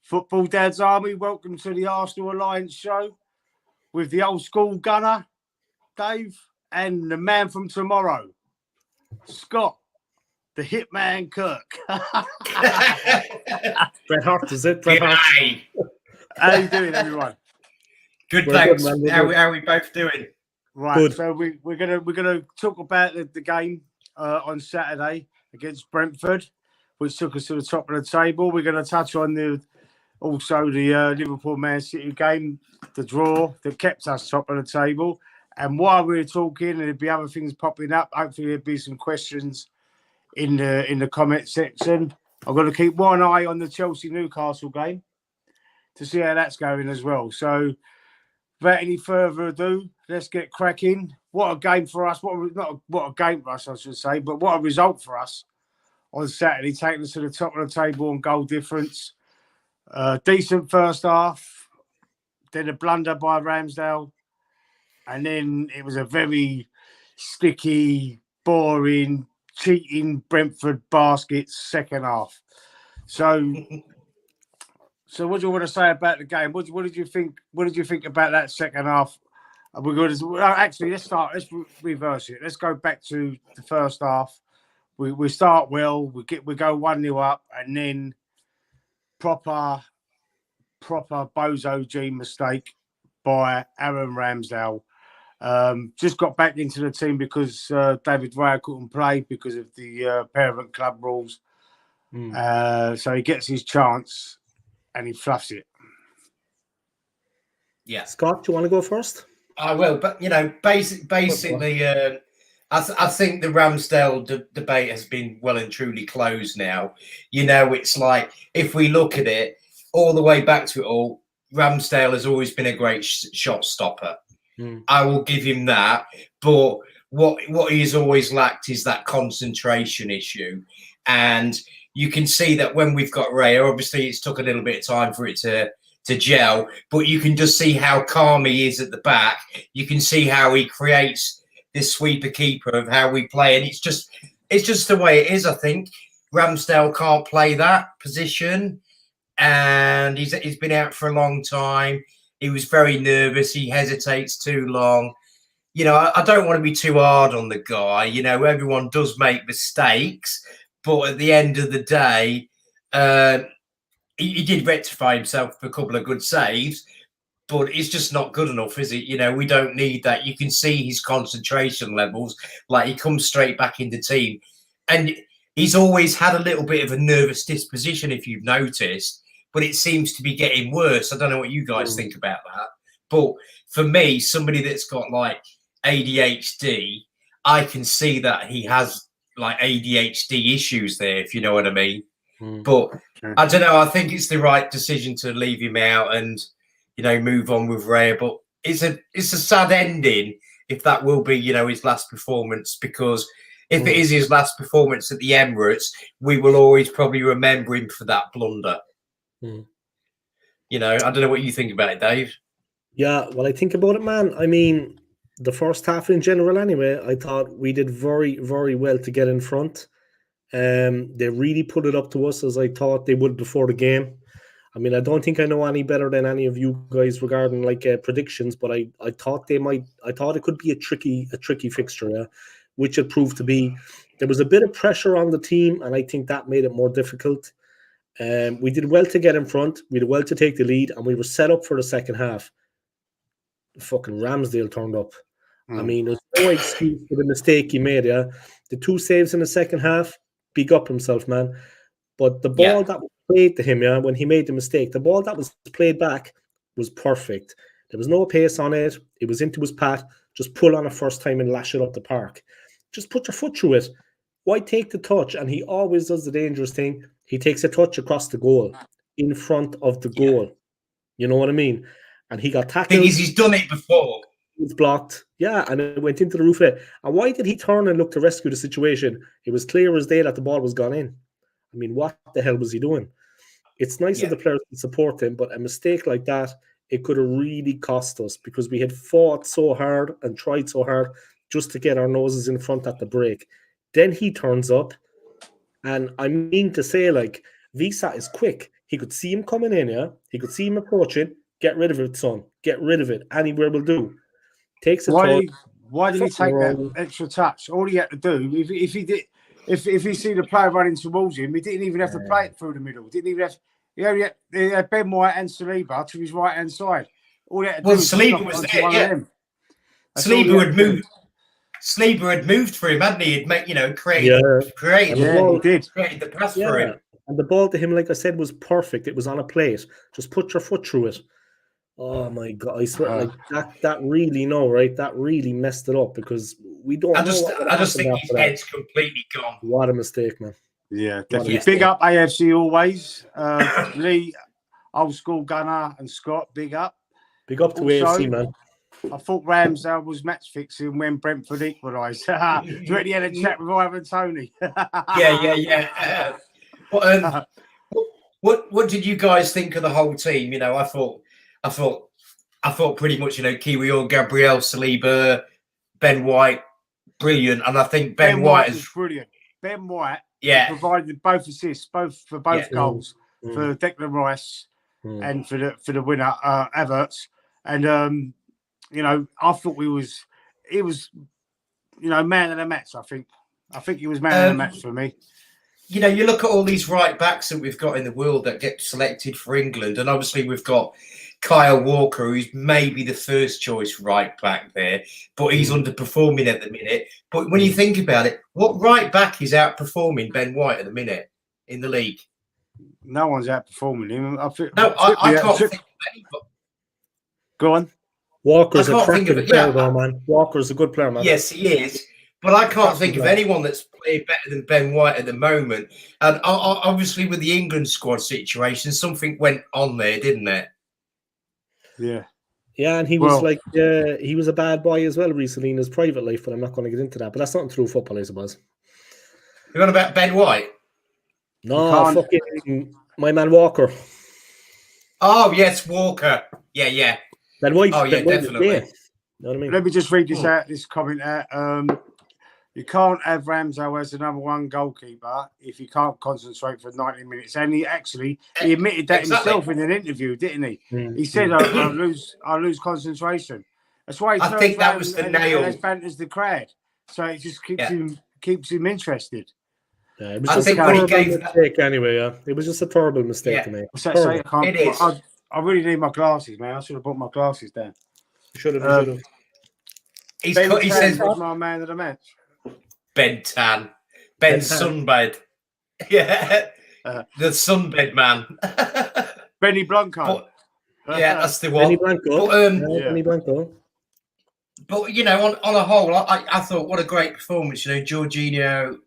Football Dad's Army, welcome to the Arsenal Alliance show with the old school gunner, Dave, and the man from tomorrow, Scott, the hitman Kirk. Bret Hart, is it? Bret Hart. How you doing, everyone? Good, thanks. Good, how are we both doing? Right, good. So we're gonna talk about the game on Saturday against Brentford, which took us to the top of the table. We're going to touch on the Liverpool-Man City game, the draw that kept us top of the table. And while we're talking, there'll be other things popping up. Hopefully, there'll be some questions in the comment section. I'm going to keep one eye on the Chelsea-Newcastle game to see how that's going as well. So, without any further ado, let's get cracking. What a game for us! Not what a game for us, I should say, but what a result for us on Saturday, taking us to the top of the table on goal difference. Decent first half, then a blunder by Ramsdale, and then it was a very sticky, boring, cheating Brentford baskets second half. So what do you want to say about the game? What did you think? What did you think about that second half? We're going to actually let's reverse it. Let's go back to the first half. We start well. We go 1-0 up, and then proper Bozo G mistake by Aaron Ramsdale. Just got back into the team because David Raya couldn't play because of the parent club rules. So he gets his chance and he fluffs it. Yeah, Scott, do you want to go first? I will, but basically, I think the Ramsdale debate has been well and truly closed now. It's like, if we look at it all the way back to it all, Ramsdale has always been a great shot stopper. I will give him that. But what he's always lacked is that concentration issue. And you can see that when we've got Raya, obviously it's took a little bit of time for it to gel, but you can just see how calm he is at the back. You can see how he creates this sweeper keeper of how we play, and it's just the way it is. I think Ramsdale can't play that position, and he's been out for a long time. He was very nervous. He hesitates too long. I don't want to be too hard on the guy. Everyone does make mistakes, but at the end of the day, he did rectify himself for a couple of good saves, but it's just not good enough, is it? We don't need that. You can see his concentration levels. Like, he comes straight back in the team. And he's always had a little bit of a nervous disposition, if you've noticed, but it seems to be getting worse. I don't know what you guys think about that. But for me, somebody that's got, like, ADHD, I can see that he has, like, ADHD issues there, if you know what I mean. But I don't know. I think it's the right decision to leave him out and, move on with Raya. But it's a sad ending if that will be, his last performance, because if it is his last performance at the Emirates, we will always probably remember him for that blunder. I don't know what you think about it, Dave. Yeah, well, I think about it, man. I mean, the first half in general anyway, I thought we did very, very well to get in front. They really put it up to us as I thought they would before the game. I mean, I don't think I know any better than any of you guys regarding predictions, but I thought it could be a tricky fixture, yeah, which it proved to be. There was a bit of pressure on the team, and I think that made it more difficult. We did well to get in front. We did well to take the lead, and we were set up for the second half. Fucking Ramsdale turned up. I mean, there's no excuse for the mistake he made, yeah. The 2 saves in the second half, big up himself, man. But the ball that was played to him, yeah, when he made the mistake, the ball that was played back was perfect. There was no pace on it. It was into his path. Just pull on it first time and lash it up the park. Just put your foot through it. Why take the touch? And he always does the dangerous thing. He takes a touch across the goal, in front of the goal. You know what I mean? And he got tackled. The thing is, he's done it before. It was blocked. Yeah, and it went into the roof of it. And why did he turn and look to rescue the situation? It was clear as day that the ball was gone in. I mean, what the hell was he doing? It's nice of the players to support him, but a mistake like that, it could have really cost us, because we had fought so hard and tried so hard just to get our noses in front at the break. Then he turns up, and I mean to say, VSAT is quick. He could see him coming in, yeah? He could see him approaching. Get rid of it, son. Get rid of it. Anywhere will do. Takes a touch. Why did he fucking take that wrong. extra touch? All he had to do, if he see the player running towards him, he didn't even have to play it through the middle. Didn't even have. He had Ben White and Saliba to his right hand side. All he had to do was Saliba was there. Yeah, Saliba had moved. Saliba had moved for him, hadn't he? He'd make, created he did. Created the pass for him. And the ball to him, like I said, was perfect. It was on a plate. Just put your foot through it. Oh my God! I swear, that really right? That really messed it up because we don't. I just think his head's completely gone. What a mistake, man! Yeah, definitely. Big up AFC always. Lee, old school Gunner, and Scott. Big up. Big up to AFC, man. I thought Ramsdale was match fixing when Brentford equalised. Really had a chat with Ivan Tony. yeah. What did you guys think of the whole team? I thought pretty much, Kiwior, Gabriel, Saliba, Ben White, brilliant, and I think Ben White is brilliant. Ben White, provided both assists, both goals for Declan Rice and for the winner Havertz, and I thought he was man of the match. I think he was man of the match for me. You look at all these right backs that we've got in the world that get selected for England, and obviously we've got Kyle Walker, who's maybe the first choice right back there, but he's underperforming at the minute. But when you think about it, what right back is outperforming Ben White at the minute in the league? No one's outperforming him. I can't think of anybody. Go on. Walker's a cracking player, though, man. Walker's a good player, man. Yes, he is. But I can't think of anyone that's played better than Ben White at the moment. And obviously, with the England squad situation, something went on there, didn't it? Yeah. Yeah, and he was he was a bad boy as well recently in his private life, but I'm not going to get into that. But that's nothing to do with football, I suppose. You're on about Ben White? No, fucking my man Walker. Oh, yes, Walker. Yeah. Ben White. Oh, yeah, definitely. You know what I mean? Let me just read this comment out. You can't have Ramsdale as the number one goalkeeper if you can't concentrate for 90 minutes. And he admitted that himself in an interview, didn't he? He said, I lose concentration. That's why I think that was the nail. As banters the crowd. So it just keeps him interested. Yeah, it was just a horrible mistake anyway. Yeah, it was just a terrible mistake to make. It is. I really need my glasses, man. I should have put my glasses down. You should have. He says, was my man of the match. Ben Tan. Ben Sunbed. Yeah. The Sunbed man. Benny Blanco. That's the one. Benny Blanco. Benny Blanco. But, on a whole, I thought, what a great performance. Jorginho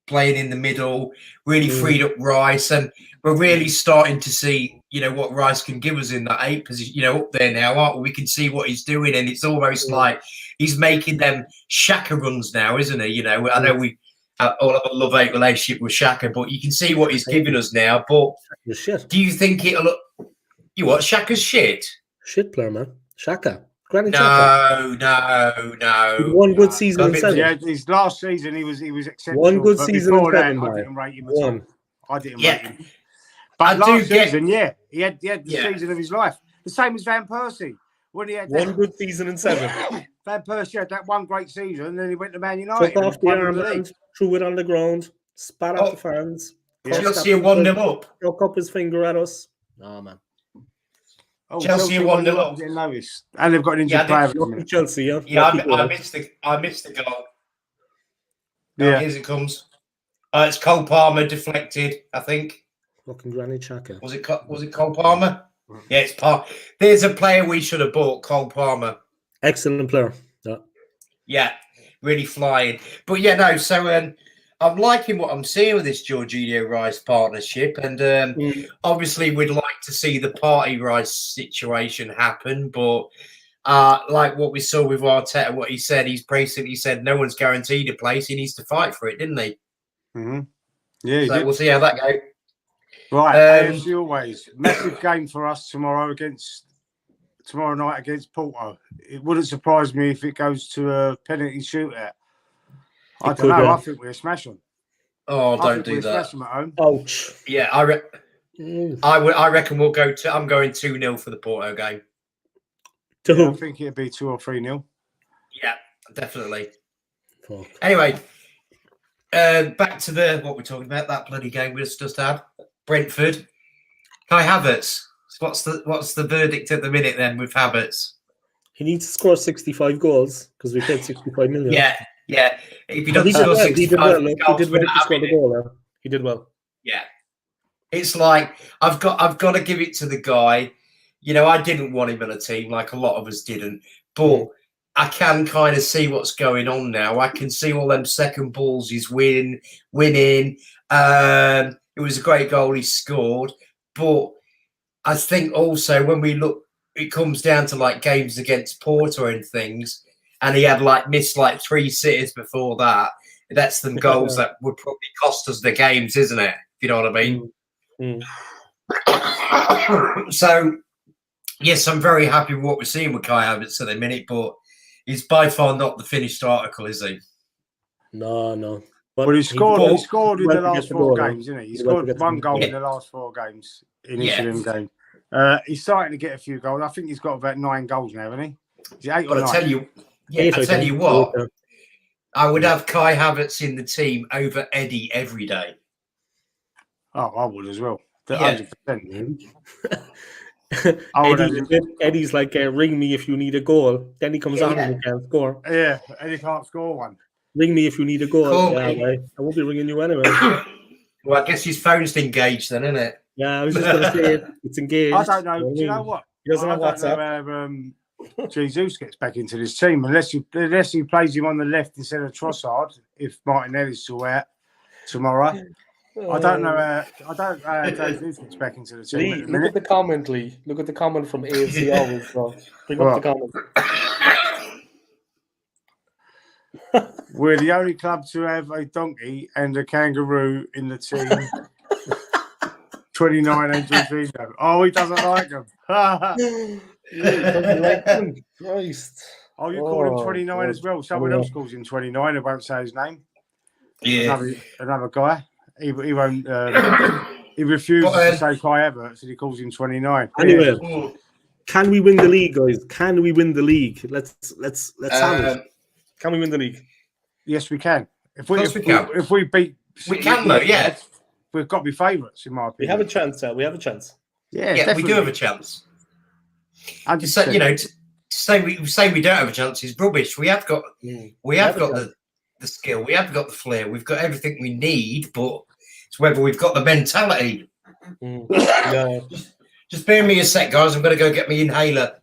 playing in the middle, really freed up Rice. And we're really starting to see, what Rice can give us in that 8 position, up there now, aren't we? We can see what he's doing. And it's almost like he's making them Shaka runs now, isn't he? I know we all have a love-hate relationship with Shaka, but you can see what he's giving us now. But do you think it'll look... You what? Shaka's shit? Shit player, man. Shaka. Granny No. One good season in 7. Yeah, his last season he was exceptional. One good season in 7. I didn't rate him at all. I didn't rate him. But last season, he had the season of his life. The same as Van Persie. When he had one good season in 7. Van Persie had that one great season, and then he went to Man United. Took off the armband, threw it on the ground, spat at the fans. Chelsea 1-0 up. Broke up his finger at us. No, man. Chelsea 1-0 up. And they've got an injured player. Chelsea, yeah. I missed the goal. Yeah. Here's it comes. It's Cole Palmer deflected, I think. Fucking Granny Chaka. Was it Cole Palmer? Yeah, it's Palmer. There's a player we should have bought, Cole Palmer. Excellent player. Yeah, really flying. But so I'm liking what I'm seeing with this Jorginho Rice partnership, and obviously we'd like to see the Party Rice situation happen, but like what we saw with Arteta, what he said, he's basically said no one's guaranteed a place. He needs to fight for it, didn't he? Mm-hmm. Yeah, so we'll see how that goes. Right, as always, massive game for us tomorrow night against Porto. It wouldn't surprise me if it goes to a penalty shootout. I don't know. I think we're smashing. Oh, I don't think do we'll that. smash them at home. Ouch. Yeah, Mm. I reckon we'll go to. I'm going 2-0 for the Porto game. To Yeah, I who? think it'd be 2 or 3-0. Yeah, definitely. Fuck. Anyway, back to what we're talking about. That bloody game we just had. Brentford. Kai Havertz. What's the verdict at the minute then with Havertz? He needs to score 65 goals because we paid 65 million. Yeah. If he But doesn't score He did 65 well. He goals, did we're well not to score having the it. goal. He did well. Yeah. It's like I've got to give it to the guy. You know, I didn't want him on a team like a lot of us didn't, but I can kind of see what's going on now. I can see all them second balls he's winning. It was a great goal he scored, but I think also when we look, it comes down to like games against Porto and things, and he had like missed like 3 sitters before that. That's them goals that would probably cost us the games, isn't it? If you know what I mean. So, yes, I'm very happy with what we're seeing with Kai Havertz at the minute, but he's by far not the finished article, is he? No. But he scored in the last 4 games, didn't he? He scored 1 goal in the last 4 games in each of them games. He's starting to get a few goals. I think he's got about 9 goals now, hasn't he? Is it 8 or 9? I tell you what, I would have Kai Havertz in the team over Eddie every day. Oh, I would as well. 100%. Eddie's like, ring me if you need a goal. Then he comes on and he can't score. Yeah, and he can't score one. Ring me if you need a goal. Yeah, right. I won't be ringing you anyway. Well, I guess his phone's engaged then, isn't it? Yeah, I was just going to say it's engaged. I don't know. Do you know what? He doesn't have WhatsApp. I don't know how Jesus gets back into this team unless he plays him on the left instead of Trossard. If Martinelli's still out tomorrow, I don't know. I don't know how Jesus gets back into the team. Look at the comment, Lee. Look at the comment from AFC always. So bring up the comment. We're the only club to have a donkey and a kangaroo in the team. 29 entries. Oh, he doesn't like them. He doesn't like them. Christ. Oh, you call him 29 as well. Someone else calls him 29. I won't say his name. Yeah. Another guy. He won't. He refuses to say Kai Havertz, and he calls him 29. Anyway, can we win the league, guys? Can we win the league? Let's have it. Can we win the league? Yes, we can. If we beat, we can though. Yeah, we've got to be favourites in my opinion. We have a chance. We have a chance. Yeah, we do have a chance. To say we don't have a chance is rubbish. We have got the skill. We have got the flair. We've got everything we need, but it's whether we've got the mentality. Yeah. Just bear me a sec, guys. I'm going to go get my inhaler.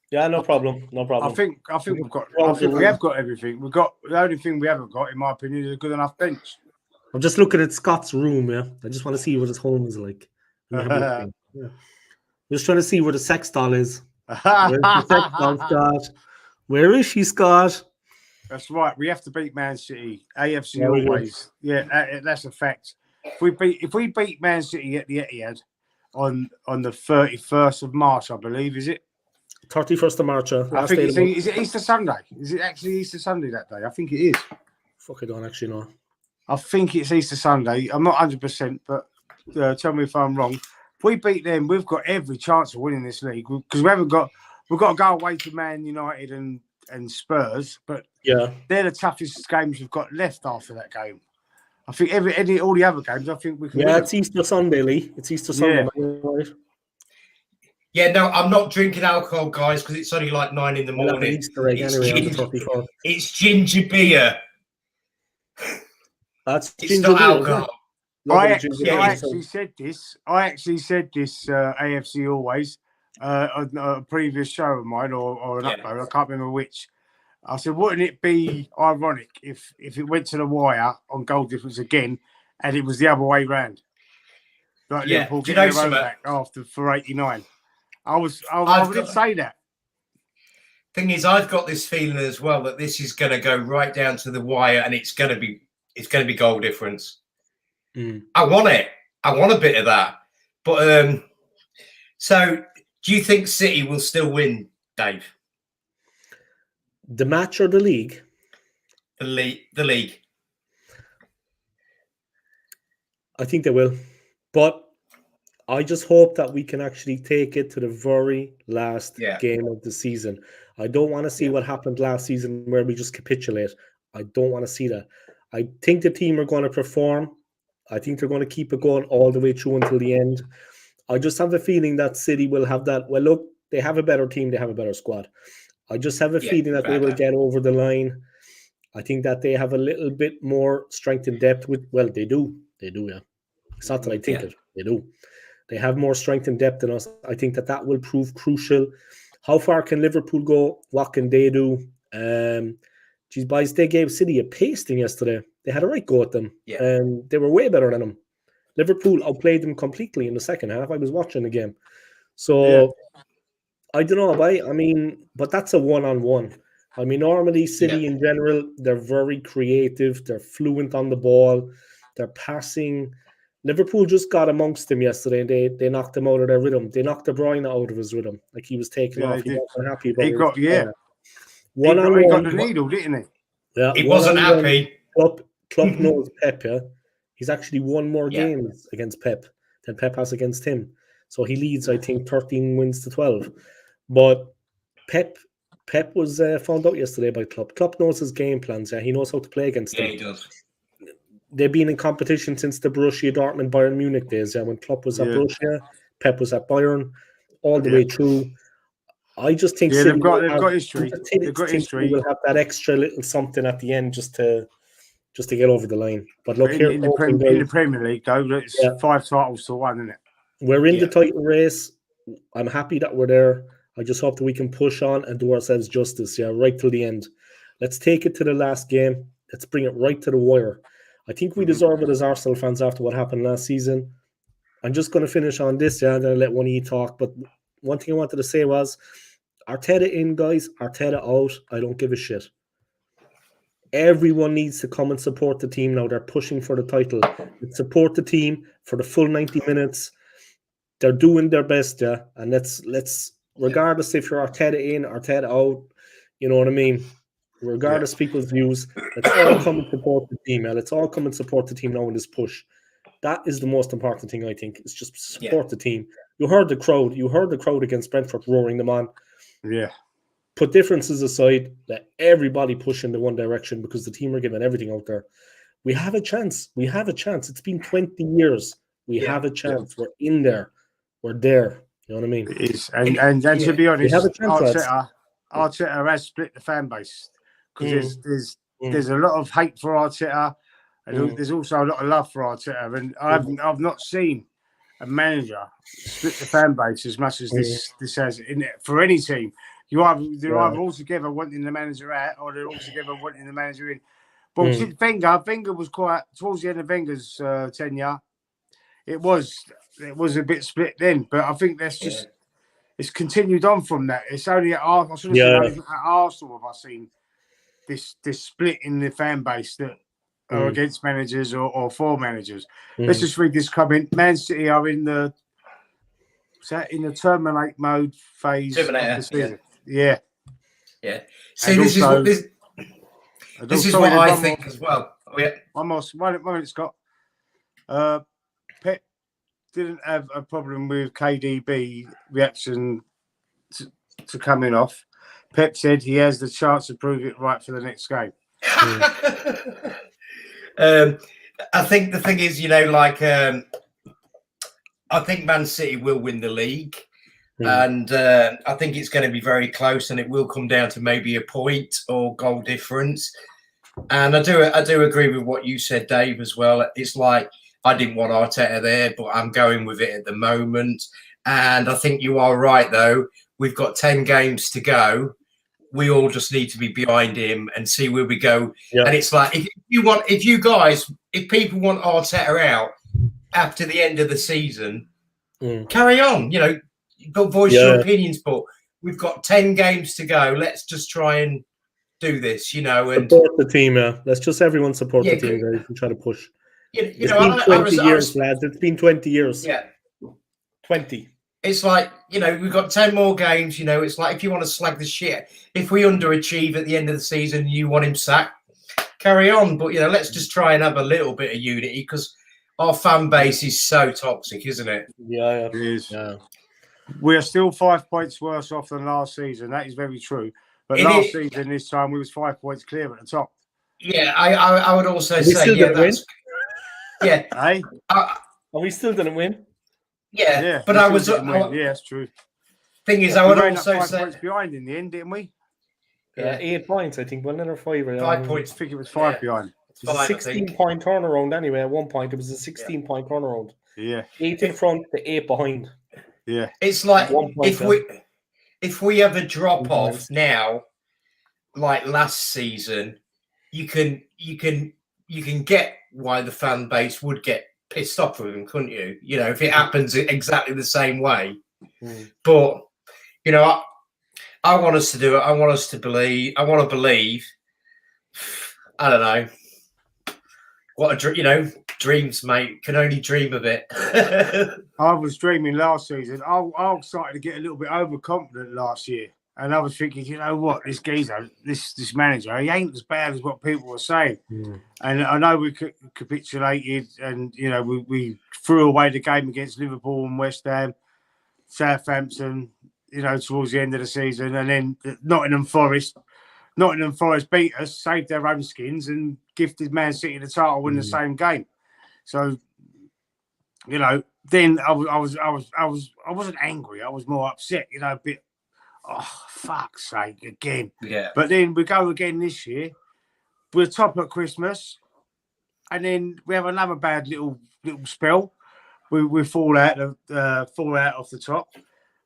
Yeah, no problem. I think we've got. I think we have got everything. We've got the only thing we haven't got, in my opinion, is a good enough bench. I'm just looking at Scott's room. Yeah, I just want to see what his home is like. Yeah. Just trying to see where the sex doll is. Where's the sex doll, Scott? Where is she, Scott? That's right. We have to beat Man City. AFC always. Yeah, that's a fact. If we beat Man City at the Etihad on the 31st of March, I believe, is it? 31st of March. I think is it Easter Sunday? Is it actually Easter Sunday that day? I think it is. Fuck, I don't actually know. I think it's Easter Sunday. I'm not 100%, but tell me if I'm wrong. If we beat them, we've got every chance of winning this league because we've got to go away to Man United and Spurs, but they're the toughest games we've got left after that game. I think all the other games, I think we can. Yeah, it's Easter Sunday, Lee. It's Easter Sunday. Yeah, no, I'm not drinking alcohol, guys, because it's only like 9 in the morning. Easter egg anyway on the 34th. It's ginger beer. It's not alcohol. I actually said this. AFC always on a previous show of mine or an upload. I can't remember which. I said, wouldn't it be ironic if it went to the wire on goal difference again, and it was the other way round? Like Liverpool getting their own back for 89. I did say that. Thing is, I've got this feeling as well that this is going to go right down to the wire, and it's going to be goal difference. I want it. I want a bit of that. But so, do you think City will still win, Dave? The match or the league? The league. I think they will. But I just hope that we can actually take it to the very last game of the season. I don't want to see what happened last season where we just capitulate. I don't want to see that. I think the team are going to perform. I think they're going to keep it going all the way through until the end. I just have a feeling that City will have that. Well, look, they have a better team. They have a better squad. I just have a feeling that they will get over the line. I think that they have a little bit more strength and depth with. Well, they do. They do, yeah. It's not that I think it. They do. They have more strength and depth than us. I think that will prove crucial. How far can Liverpool go? What can they do? Geez, boys, they gave City a pasting yesterday. They had a right go at them. They were way better than them. Liverpool outplayed them completely in the second half. I was watching the game. So, I don't know, I mean, but that's a one-on-one. I mean, normally City in general, they're very creative. They're fluent on the ball. They're passing. Liverpool just got amongst them yesterday, and they knocked him out of their rhythm. They knocked De Bruyne out of his rhythm. Like, he was taking off. He wasn't happy about it. He got the needle, didn't he? Yeah, he wasn't happy. Klopp knows Pep, yeah. He's actually won more games against Pep than Pep has against him. So he leads, I think, 13 wins to 12. But Pep was found out yesterday by Klopp. Klopp knows his game plans. Yeah, he knows how to play against them. Yeah, he does. They've been in competition since the Borussia Dortmund Bayern Munich days. Yeah, when Klopp was at Borussia, Pep was at Bayern, all the way through. I just think they've got history. They've got history. We'll have that extra little something at the end just to get over the line. But look, in the Premier League, though, it's 5 titles to 1, isn't it? We're in the title race. I'm happy that we're there. I just hope that we can push on and do ourselves justice, right till the end. Let's take it to the last game. Let's bring it right to the wire. I think we deserve it as Arsenal fans after what happened last season. I'm just going to finish on this, and then I'll let one of you talk. But one thing I wanted to say was, Arteta in, guys. Arteta out. I don't give a shit. Everyone needs to come and support the team now. They're pushing for the title. Let's support the team for the full 90 minutes. They're doing their best, and let's regardless if you're Arteta in, Arteta out, you know what I mean? Regardless of people's views, let's all come and support the team, Let's all come and support the team now in this push. That is the most important thing, I think. It's just support the team. You heard the crowd. You heard the crowd against Brentford roaring them on. Yeah. Put differences aside. Let everybody push in the one direction because the team are giving everything out there. We have a chance. We have a chance. It's been 20 years. We have a chance. We're in there. We're there. You know what I mean? It is. And to be honest, Arteta has split the fan base because there's a lot of hate for Arteta, and there's also a lot of love for Arteta. And I've not seen a manager split the fan base as much as this has in it for any team. They're either all together wanting the manager out, or they're all together wanting the manager in. But since Wenger was quite towards the end of Wenger's tenure. It was a bit split then, but I think that's just it's continued on from that. It's only at Arsenal have I seen this split in the fan base that are against managers or for managers. Let's just read this comment. Man City are in the terminate mode phase of the season. Yeah. See, this is what I think as well. One minute, Scott. Pep didn't have a problem with KDB reaction to coming off. Pep said he has the chance to prove it right for the next game. I think the thing is, I think Man City will win the league. And I think it's going to be very close, and it will come down to maybe a point or goal difference. And I do agree with what you said, Dave, as well. It's like I didn't want Arteta there, but I'm going with it at the moment. And I think you are right, though. We've got 10 games to go. We all just need to be behind him and see where we go. Yeah. And it's like, if people want Arteta out after the end of the season, carry on. You've got voice your opinions, but we've got 10 games to go. Let's just try and do this, and support the team. Let's just everyone support the team, guys, and try to push. It's been 20 years, lads. It's been 20 years. Yeah, 20. It's like we've got 10 more games. It's like if you want to slag the shit, if we underachieve at the end of the season, you want him sacked, carry on. But let's just try and have a little bit of unity because our fan base is so toxic, isn't it? Yeah, It is. yeah. We are still 5 points worse off than last season. That is very true. But It last is- season, this time, we was 5 points clear at the top. Yeah, I would also We say, still yeah, didn't win. that's yeah, Hey? And we still didn't win. yeah. But we I still was didn't win. Yeah, that's true. thing is, Yeah, I we would ran up also 5 say points behind in the end, didn't we? Yeah. 8 points, I think, wasn't it, or 5? 5 I points. think it was 5 Yeah. behind. It was a 5, I think. 16-point turnaround anyway. At one point, it was a 16-point turnaround. Yeah, 8 in front to 8 behind. yeah. It's like 1 point if we have a drop off points. now, like last season, you can get why the fan base would get pissed off with him, couldn't you? You know, if it happens exactly the same way. But you know, I want us to do it. I want us to believe. I want to believe. I don't know. What a dreams, mate. Can only dream of it. I was dreaming last season. I started to get a little bit overconfident last year. And I was thinking, you know what, this geezer, this manager, he ain't as bad as what people were saying. And I know we capitulated and, you know, we threw away the game against Liverpool and West Ham, Southampton, you know, towards the end of the season. And then Nottingham Forest beat us, saved their own skins and gifted Man City the title in the same game. So, you know, then I wasn't angry. I was more upset, you know, a bit. Oh, fuck's sake, again. Yeah. But then we go again this year. We're top at Christmas. And then we have another bad little spell. We fall out off the top.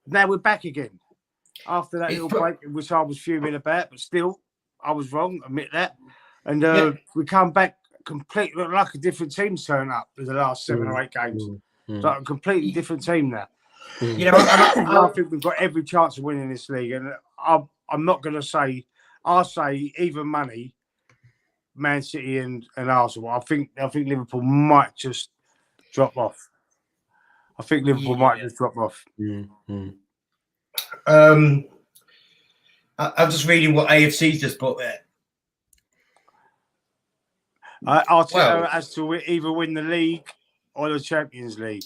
Now we're back again. After that little break, which I was fuming about, but still, I was wrong, admit that. And we come back completely like a different team turn up in the last 7 or 8 games. Like a completely different team now. You know, I think we've got every chance of winning this league, and I'm not going to say. I'll say even money, Man City and Arsenal. I think Liverpool might just drop off. I think Liverpool might just drop off. I'm just reading what AFC's just put there. I'll tell you as to either win the league or the Champions League.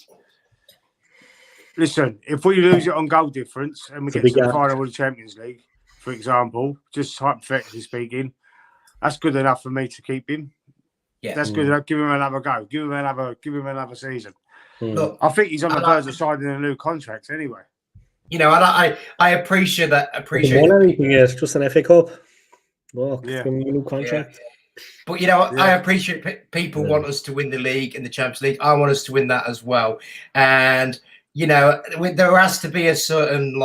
Listen, if we lose it on goal difference and we get to the final of the Champions League, for example, just hypothetically speaking, that's good enough for me to keep him. Yeah, that's good enough. Give him another go. Give him another season. Look, I think he's on the verge of signing a new contract anyway. You know, and I appreciate that. Anything is just an FA Cup. Well, a new contract. Yeah. But you know, I appreciate people want us to win the league and the Champions League. I want us to win that as well. And you know, there has to be a certain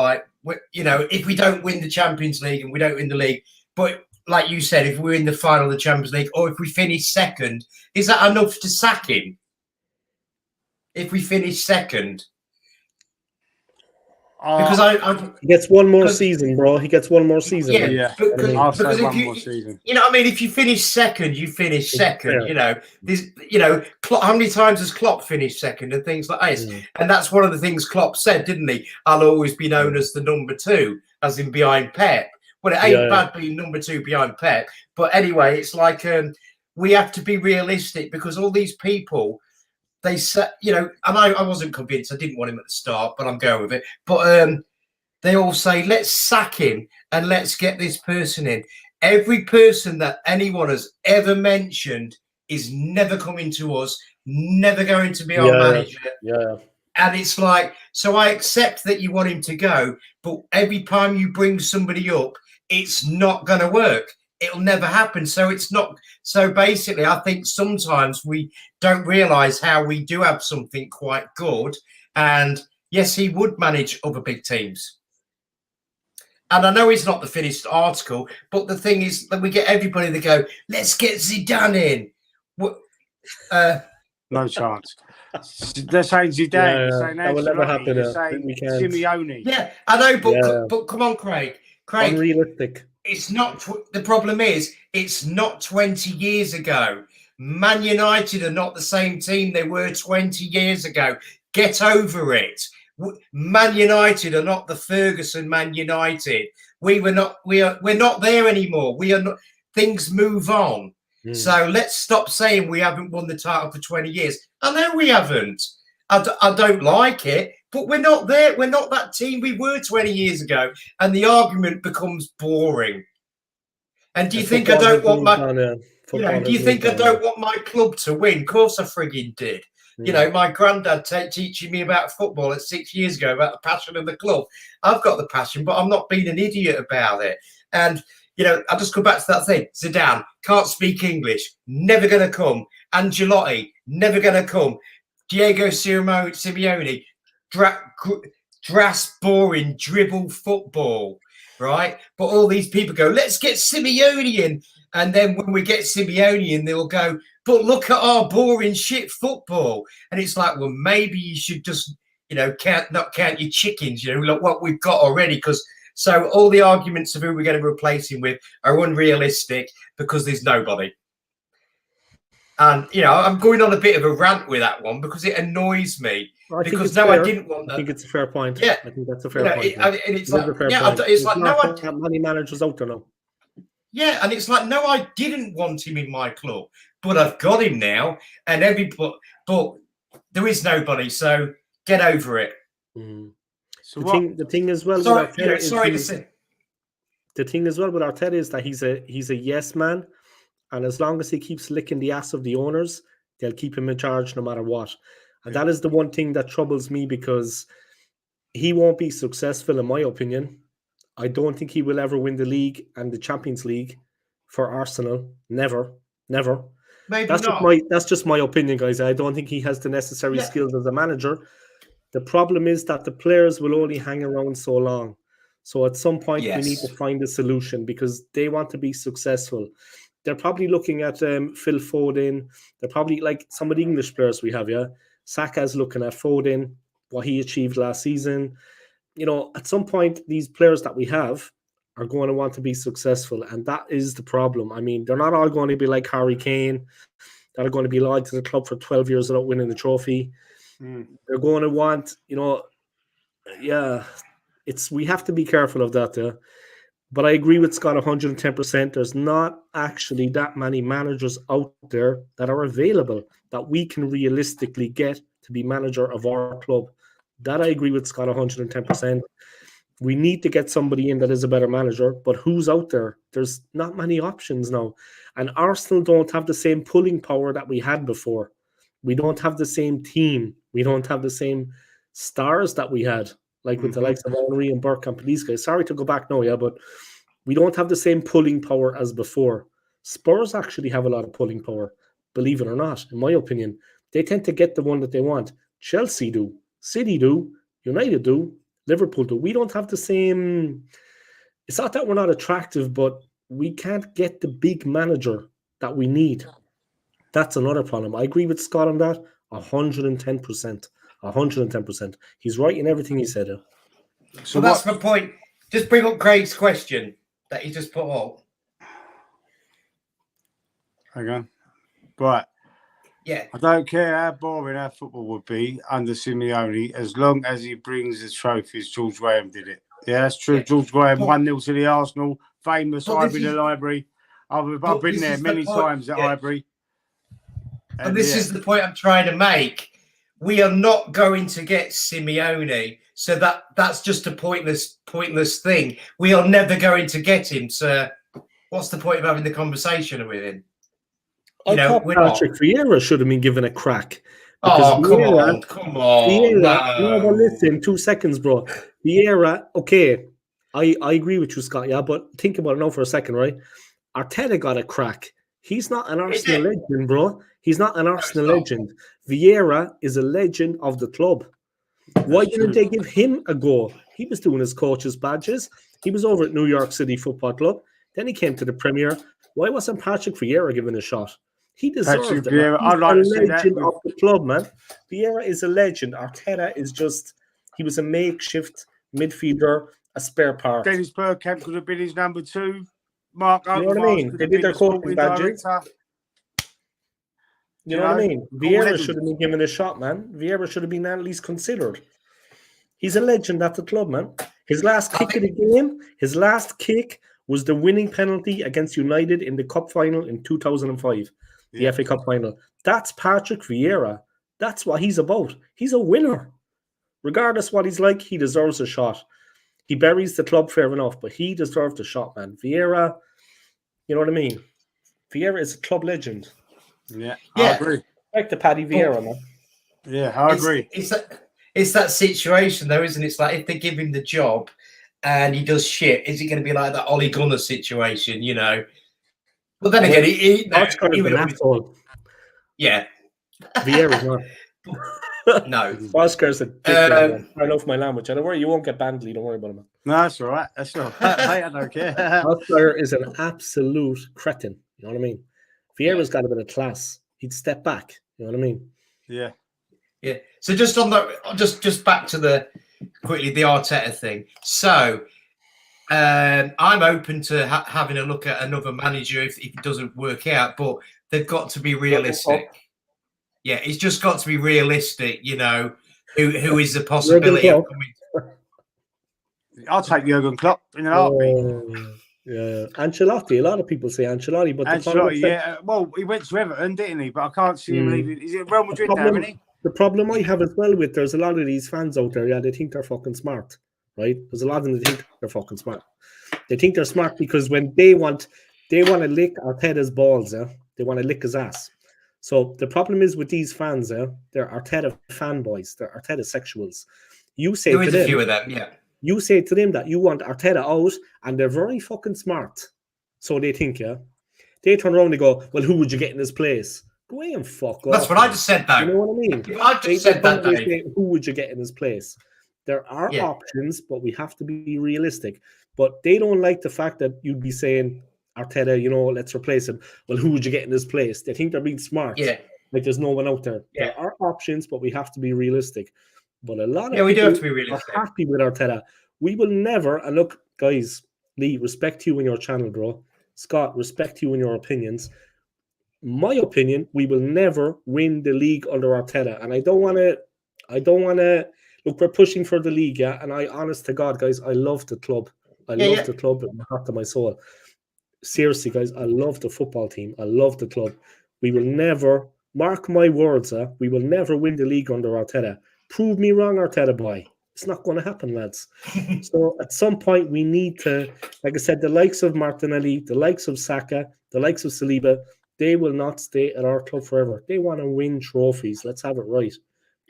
you know, if we don't win the Champions League and we don't win the league, but like you said, if we're in the final of the Champions League or if we finish second, is that enough to sack him? If we finish second. Because he gets one more season, bro. He gets one more season. Yeah, I'll say one more season. You know, I mean, if you finish second, you finish second. You know, how many times has Klopp finished second and things like this? And that's one of the things Klopp said, didn't he? I'll always be known as the number 2, as in behind Pep. Well, it ain't bad being number 2 behind Pep, but anyway, it's like we have to be realistic because all these people. They said, you know, and I wasn't convinced. I didn't want him at the start, but I'm going with it. But they all say, let's sack him and let's get this person in. Every person that anyone has ever mentioned is never coming to us, never going to be our manager. Yeah. And it's like, so I accept that you want him to go, but every time you bring somebody up, it's not going to work. It'll never happen. So it's not. So basically, I think sometimes we don't realize how we do have something quite good. And yes, he would manage other big teams. And I know it's not the finished article, but the thing is that we get everybody to go, let's get Zidane in. No chance. They're saying Zidane. They're saying that will never happen. They're saying Simeone. Yeah, I know, but come on, Craig. Unrealistic. It's not. The problem is, it's not 20 years ago. Man United are not the same team they were 20 years ago. Get over it. Man United are not the Ferguson Man United. We're not there anymore. We are not. Things move on. So let's stop saying we haven't won the title for 20 years. I know we haven't. I don't like it, but we're not there. We're not that team we were 20 years ago. And the argument becomes boring. And do you think I don't want my... do you think I don't want my club to win? Of course I frigging did. You know, my granddad teaching me about football at 6 years ago, about the passion of the club. I've got the passion, but I'm not being an idiot about it. And, you know, I'll just go back to that thing. Zidane, can't speak English, never going to come. Ancelotti, never going to come. Diego Simeone, drass, boring, dribble football, right? But all these people go, let's get Simeone in. And then when we get Simeone in, they'll go, but look at our boring shit football. And it's like, well, maybe you should just, you know, not count your chickens, you know, look what we've got already. Because so all the arguments of who we're going to replace him with are unrealistic because there's nobody. And, you know, I'm going on a bit of a rant with that one because it annoys me. Well, because no, fair. I didn't want that. I think it's a fair point. Yeah. I think that's a fair point. And it's like, it's like, no, many managers out there now. Yeah, and it's like, no, I didn't want him in my club, but I've got him now, and but there is nobody, so get over it. So the thing as well. The thing as well with Arteta is that he's a yes man, and as long as he keeps licking the ass of the owners, they'll keep him in charge no matter what. And that is the one thing that troubles me because he won't be successful, in my opinion. I don't think he will ever win the league and the Champions League for Arsenal. Never. Maybe that's not. That's just my opinion, guys. I don't think he has the necessary skills as a manager. The problem is that the players will only hang around so long. So at some point, we need to find a solution because they want to be successful. They're probably looking at Phil Foden. They're probably like some of the English players we have, Saka's looking at Foden, what he achieved last season. You know, at some point, these players that we have are going to want to be successful, and that is the problem. I mean, they're not all going to be like Harry Kane, that are going to be loyal to the club for 12 years without winning the trophy. They're going to want, you know, we have to be careful of that. But I agree with Scott 110%. There's not actually that many managers out there that are available that we can realistically get to be manager of our club. That I agree with Scott 110%. We need to get somebody in that is a better manager, but who's out there? There's not many options now. And Arsenal don't have the same pulling power that we had before. We don't have the same team. We don't have the same stars that we had, like with the likes of Henry and Bergkamp and these guys. Sorry to go back now, but we don't have the same pulling power as before. Spurs actually have a lot of pulling power, believe it or not, in my opinion. They tend to get the one that they want. Chelsea do. City do, United do, Liverpool do. We don't have the same. It's not that we're not attractive, but we can't get the big manager that we need. That's another problem. I agree with Scott on that 110%. 110%. He's right in everything he said. So that's the point. Just bring up Craig's question that he just put up. Hang on. Right. Yeah. I don't care how boring our football would be under Simeone as long as he brings the trophies. George Graham did it. Yeah, that's true. Yeah. George Graham 1-0 to the Arsenal. Famous Highbury the Library. I've been there many times at Highbury. And this is the point I'm trying to make. We are not going to get Simeone. So that's just a pointless thing. We are never going to get him. So what's the point of having the conversation with him? I thought Patrick Vieira should have been given a crack. Oh, come on. Vieira, no, but listen, 2 seconds, bro. Vieira, okay, I agree with you, Scott, but think about it now for a second, right? Arteta got a crack. He's not an Arsenal legend, bro. He's not an Arsenal legend. Vieira is a legend of the club. Why didn't they give him a go? He was doing his coach's badges. He was over at New York City Football Club. Then he came to the Premier. Why wasn't Patrick Vieira given a shot? He deserved it. He's a legend of the club, man. Vieira is a legend. Arteta is just, he was a makeshift midfielder, a spare part. Dennis Bergkamp could have been his number 2. Mark, you know what I mean? They did their coaching badges. You know what I mean? Vieira should have been given a shot, man. Vieira should have been at least considered. He's a legend at the club, man. His last kick of the game, his last kick was the winning penalty against United in the cup final in 2005, the FA Cup final. That's Patrick Vieira. That's what he's about. He's a winner. Regardless what he's like, he deserves a shot. He buries the club, fair enough, but he deserved a shot, man. Vieira, you know what I mean? Vieira is a club legend. Yeah, I agree. Like the Paddy Vieira, man. Yeah, I agree. It's that situation, though, isn't it? It's like if they give him the job and he does shit, is it going to be like that Ole Gunnar situation, you know? But then again, he an asshole. Yeah. Vieira's not. No. Oscar's a dick. I love my language. Don't worry, you won't get banned, Lee. Don't worry about him. No, that's all right. That's all right. Hey, I don't care. Oscar is an absolute cretin. You know what I mean? Vieira's got a bit of class. He'd step back. You know what I mean? Yeah. Yeah. So just on the just back to the Arteta thing. So I'm open to having a look at another manager if it doesn't work out, but they've got to be realistic. Yeah, it's just got to be realistic, you know, who is the possibility of coming. I'll take Jurgen Klopp in an heartbeat. Yeah, Ancelotti. A lot of people say Ancelotti, but Ancelotti, yeah. Well, he went to Everton, didn't he? But I can't see him leaving. Is it Real Madrid now, isn't he? The problem I have as well with there's a lot of these fans out there, they think they're fucking smart, right? There's a lot of them that think they're fucking smart. They think they're smart because when they want to lick Arteta's balls, they want to lick his ass. So the problem is with these fans, they're Arteta fanboys, they're Arteta sexuals. You say there to is them, a few of them, yeah. You say to them that you want Arteta out, and they're very fucking smart. So they think, they turn around and go, well, who would you get in his place? Go away and fuck off. That's what I just said, though. You know what I mean? I just said that, Dave. Say, who would you get in his place? There are options, but we have to be realistic. But they don't like the fact that you'd be saying, Arteta, you know, let's replace him. Well, who would you get in his place? They think they're being smart. Yeah. Like there's no one out there. Yeah. There are options, but we have to be realistic. But a lot of we do have to be realistic. Are happy with Arteta. We will never, and look, guys, Lee, respect you and your channel, bro. Scott, respect you and your opinions. My opinion, we will never win the league under Arteta. And I don't want to, look, we're pushing for the league, yeah? And I, honest to God, guys, I love the club. I love the club with my heart and my soul. Seriously, guys, I love the football team. I love the club. We will never, mark my words, we will never win the league under Arteta. Prove me wrong, Arteta boy. It's not going to happen, lads. So at some point, we need to, like I said, the likes of Martinelli, the likes of Saka, the likes of Saliba, they will not stay at our club forever. They want to win trophies. Let's have it right.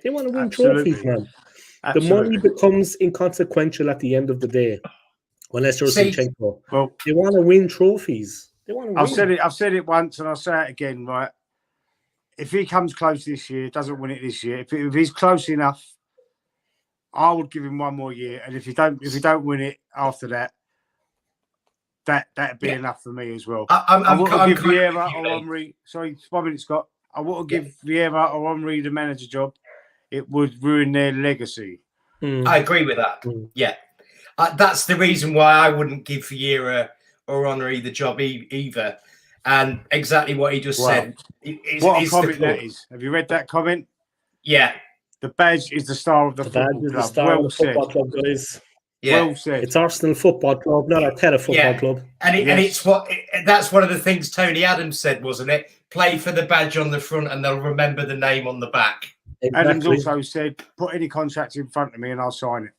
They want to win trophies, man. The money becomes inconsequential at the end of the day. Unless you're Zinchenko. Well, they want to win trophies. They want to win. I've said it once and I'll say it again, right? If he comes close this year, doesn't win it this year, if he's close enough, I would give him one more year. And if he don't win it after that, that'd be enough for me as well. I wouldn't give Vieira or Henry. Sorry, 1 minute, Scott. I wouldn't give Vieira or Henry the manager job. It would ruin their legacy. I agree with that. Yeah. That's the reason why I wouldn't give Vieira or Henry the job either. And exactly what he just said. What a comment that is. Have you read that comment? Yeah. The badge is the star of the football club. The star of the football club, guys. Yeah. Well said. It's Arsenal Football Club, not Arteta Football Club. And it's that's one of the things Tony Adams said, wasn't it? Play for the badge on the front and they'll remember the name on the back. Exactly. Adams also said, put any contract in front of me and I'll sign it.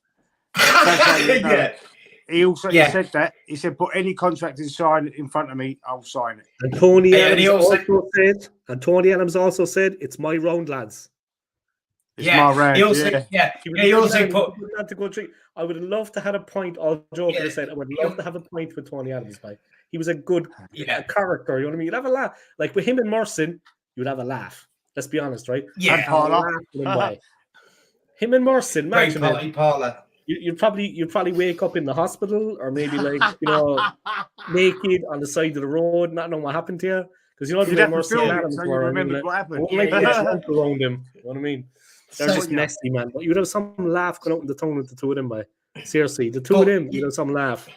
He also said that. He said, put any contract in front of me, I'll sign it. And Tony Adams also said, it's my round, lads. It's my round. He also put. I would love to have a point. All joking aside, I would love to have a point with Tony Adams. Like he was a good character. You know what I mean? You'd have a laugh. Like with him and Merson, you'd have a laugh. Let's be honest, right? Yeah, him and Merson, great parlour. You'd probably wake up in the hospital or maybe naked on the side of the road, not knowing what happened to you. Because you know the way Mercy and Adams were. Remember what happened. Around him. You know what I mean? They're just messy, man. But you'd have some laugh going out in the tongue with the two of them, by. Seriously, the two of them, you'd have some laugh.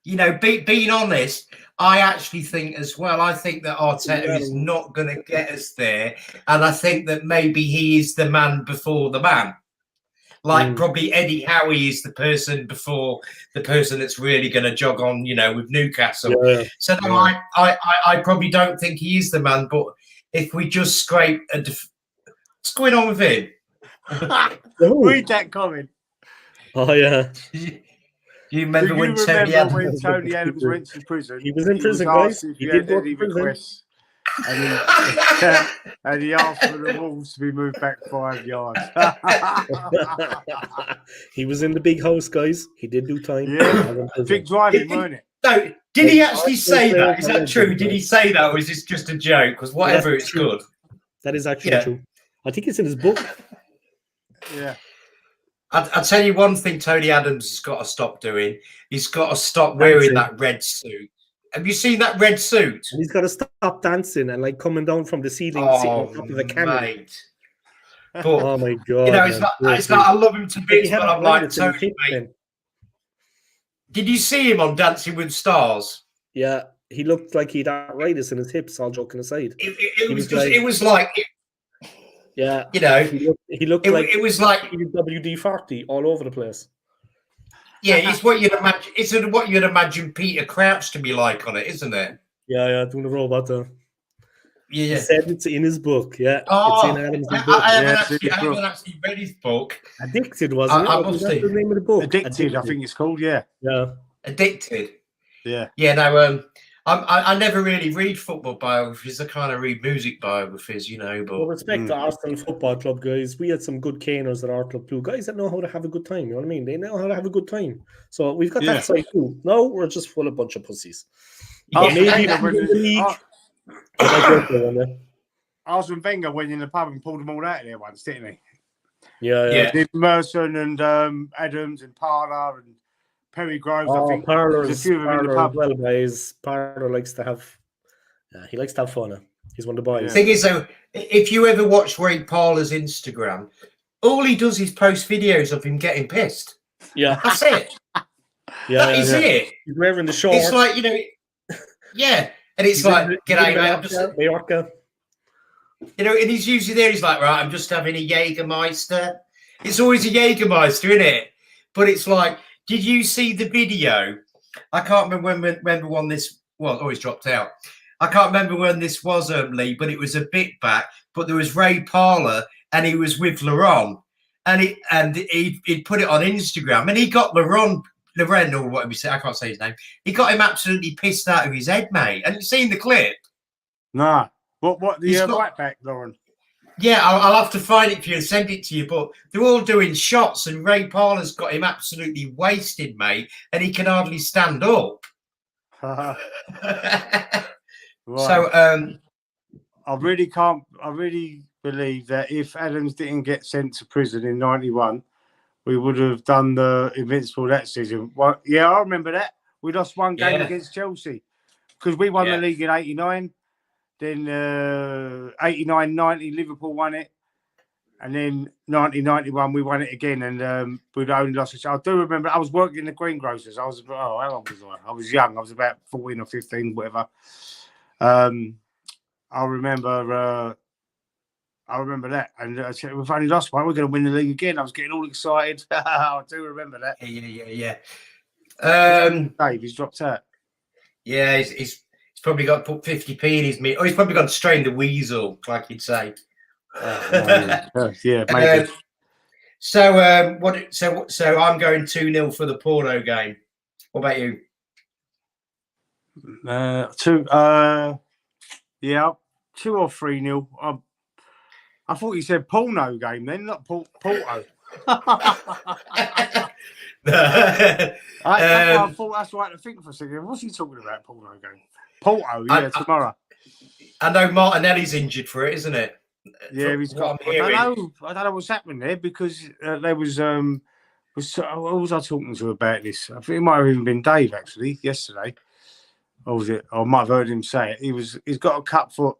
You know, being honest, I actually think as well, I think that Arteta is not going to get us there. And I think that maybe he is the man before the man. Like probably Eddie Howie is the person before the person that's really going to jog on, with Newcastle. Yeah. So no, I probably don't think he is the man. But if we just scrape what's going on with him? Read that comment. Oh yeah. You remember when Tony Adams went to prison? He was in prison, guys. If he he did had go any to prison. requests, and he asked for the Wolves to be moved back 5 yards. He was in the big house, guys. He did do time. Yeah, big driving, weren't it? No, did he actually say that? Is that true? Did he say that, or is this just a joke? Because whatever, it's good. That is actually true. I think it's in his book. Yeah. I'll tell you one thing Tony Adams has got to stop doing. He's got to stop wearing that red suit. Have you seen that red suit? And he's got to stop dancing and coming down from the ceiling, sitting on top of a cannon. Mate. But, oh my God! It's not. I love him to bits, but I'm like, Tony, mate. Did you see him on Dancing with Stars? Yeah, he looked like he'd arthritis in his hips. All joking aside, it was like. Yeah, he looked like it was like WD-40 all over the place. Yeah, it's what you'd imagine. It's what you'd imagine Peter Crouch to be like on it, isn't it? Yeah, doing the robot though. Yeah, he said it's in his book. Yeah, it's in Adam's book. I haven't actually read his book. Addicted, wasn't it? What's the name of the book? Addicted, I think it's called. Yeah. Addicted. Yeah. Yeah. No. I never really read football biographies. I kind of read music biographies, But well, respect to Arsenal Football Club, guys. We had some good caners at our club too. Guys that know how to have a good time. You know what I mean? They know how to have a good time. So we've got that side too. No, we're just full of bunch of pussies. Arsene Wenger went in the pub and pulled them all out of there once, didn't he? Yeah. Did Merson and Adams and Parler and Perry Groves. I think Parler's there's a few of them in the pub. Well, guys, Parler likes to have. He likes to have fun. He's one of the boys. The thing is, though, if you ever watch Ray Parler's Instagram, all he does is post videos of him getting pissed. Yeah, that's it. That is it. He's wearing the shorts. It's like yeah, and it's like, g'day, mate. I'm just Mallorca. And he's usually there. He's like, right, I'm just having a Jägermeister. It's always a Jägermeister, isn't it? But it's like, did you see the video? I can't remember when this was. Always dropped out. I can't remember when this was, Lee, but it was a bit back. But there was Ray Parler, and he was with Laurent, and he'd put it on Instagram, and he got Laurent, or whatever you say. I can't say his name. He got him absolutely pissed out of his head, mate. And you seen the clip? Nah. What the right back, Lauren? Yeah, I'll have to find it for you and send it to you. But they're all doing shots, and Ray Parler's got him absolutely wasted, mate, and he can hardly stand up. Right. So, I really believe that if Adams didn't get sent to prison in '91, we would have done the Invincible that season. Well, yeah, I remember that. We lost one game against Chelsea because we won the league in '89. Then 89-90, Liverpool won it. And then 90-91, we won it again. And we'd only lost I do remember, I was working in the greengrocers. I was, how old was I? I was young. I was about 14 or 15, whatever. I remember that. And I said, we've only lost one. We're going to win the league again. I was getting all excited. I do remember that. Yeah. Dave, he's dropped out. Yeah, he's probably got to put 50p in his meat. Oh, he's probably got to strain the weasel, like you'd say. Yeah, maybe. So I'm going 2-0 for the Porto game. What about you? 2 or 3-0. I thought you said porno game then, not Porto. I thought that's right to think for a second. What's he talking about, porno game? Porto, tomorrow. I know Martinelli's injured for it, isn't it? Yeah, he's got. I don't know what's happening there because there was. What was I talking to about this? I think it might have even been Dave actually yesterday. Or was it? I might have heard him say it. He's got a cut foot.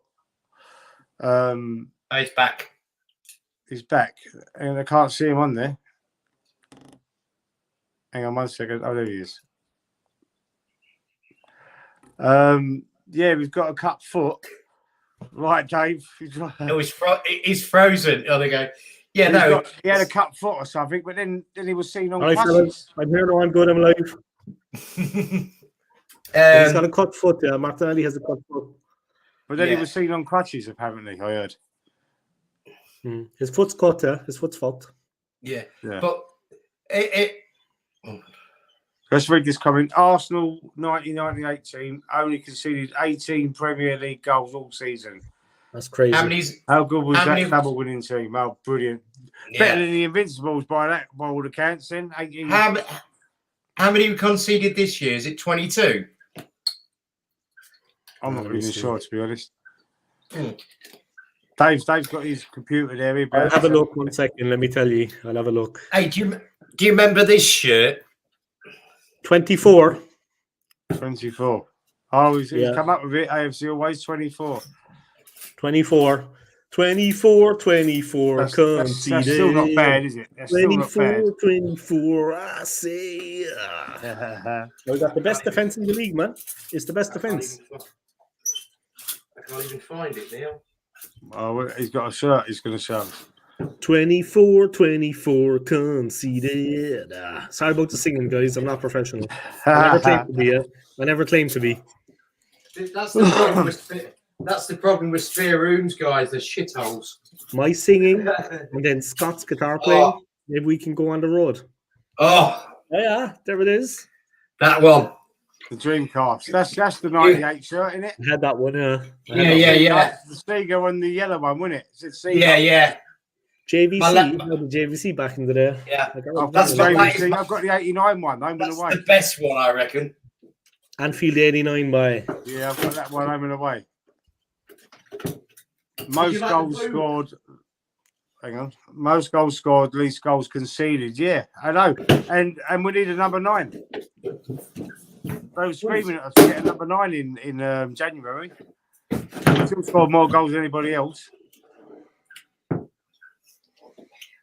He's back. He's back, and I can't see him on there. Hang on 1 second. Oh, there he is. Yeah, we've got a cut foot. Right, Dave. He's frozen. Oh, they go. Yeah, no. He had a cut foot or something, but then he was seen on All right, crutches. fellas, I'm here now. I'm good. I'm live. He's got a cut foot. Yeah, Martinelli has a cut foot. But then he was seen on crutches, apparently, I heard. His foot's cut, yeah. His foot's fucked. Yeah. But let's read this comment. Arsenal 1998 team only conceded 18 Premier League goals all season. That's crazy. How good was that double winning team? Oh, brilliant. Yeah. Better than the Invincibles by all accounts then. 18. How many we conceded this year? Is it 22? I'm not really sure, to be honest. Dave's got his computer there. I'll have a look 1 second. Let me tell you. I'll have a look. Hey, do you remember this shirt? 24. 24. Oh, he's come up with it. AFC always 24. 24. 24. That's still not bad, is it? That's 24. I say. We got the best defense in the league, man. It's the best defense. I can't even find it now. Oh, well, he's got a shirt he's going to show us. 24 conceded. Sorry about the singing, guys. I'm not professional. I never claimed to be. That's the problem with problem with spare rooms, guys. They're shitholes. My singing and then Scott's guitar playing. Maybe we can go on the road. Oh, yeah, there it is. That one. The Dreamcast. That's the 98 shirt, isn't it? I had that one, Yeah. The Sega and the yellow one, wasn't it? Yeah. JVC, I had the JVC back in the day. Yeah, that's JVC. I've got the 89 one. That's the best one, I reckon. Anfield 89 by. Yeah, I've got that one home and away. Most goals scored. Hang on. Most goals scored, least goals conceded. Yeah, I know. And we need a number 9. They were screaming at us to get a number 9 in January. We still scored more goals than anybody else.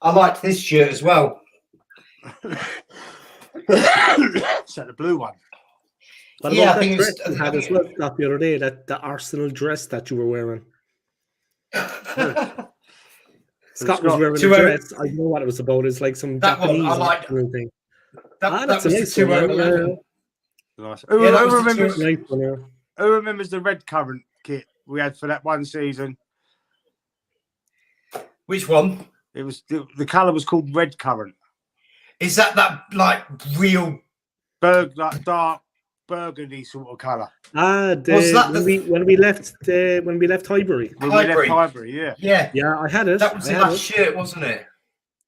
I liked this shirt as well. Is that the blue one? What about that dress you had as well the other day, the Arsenal dress that you were wearing? Scott was wearing a dress. I know what it was about. It's like some Japanese one. I like thing. That's a nice one. Nice. Who remembers the red currant kit we had for that one season? Which one? It was the colour was called red currant. Is that like real like dark burgundy sort of colour? When we left Highbury. We left Highbury, yeah. Yeah, I had it. That was the last shirt, wasn't it?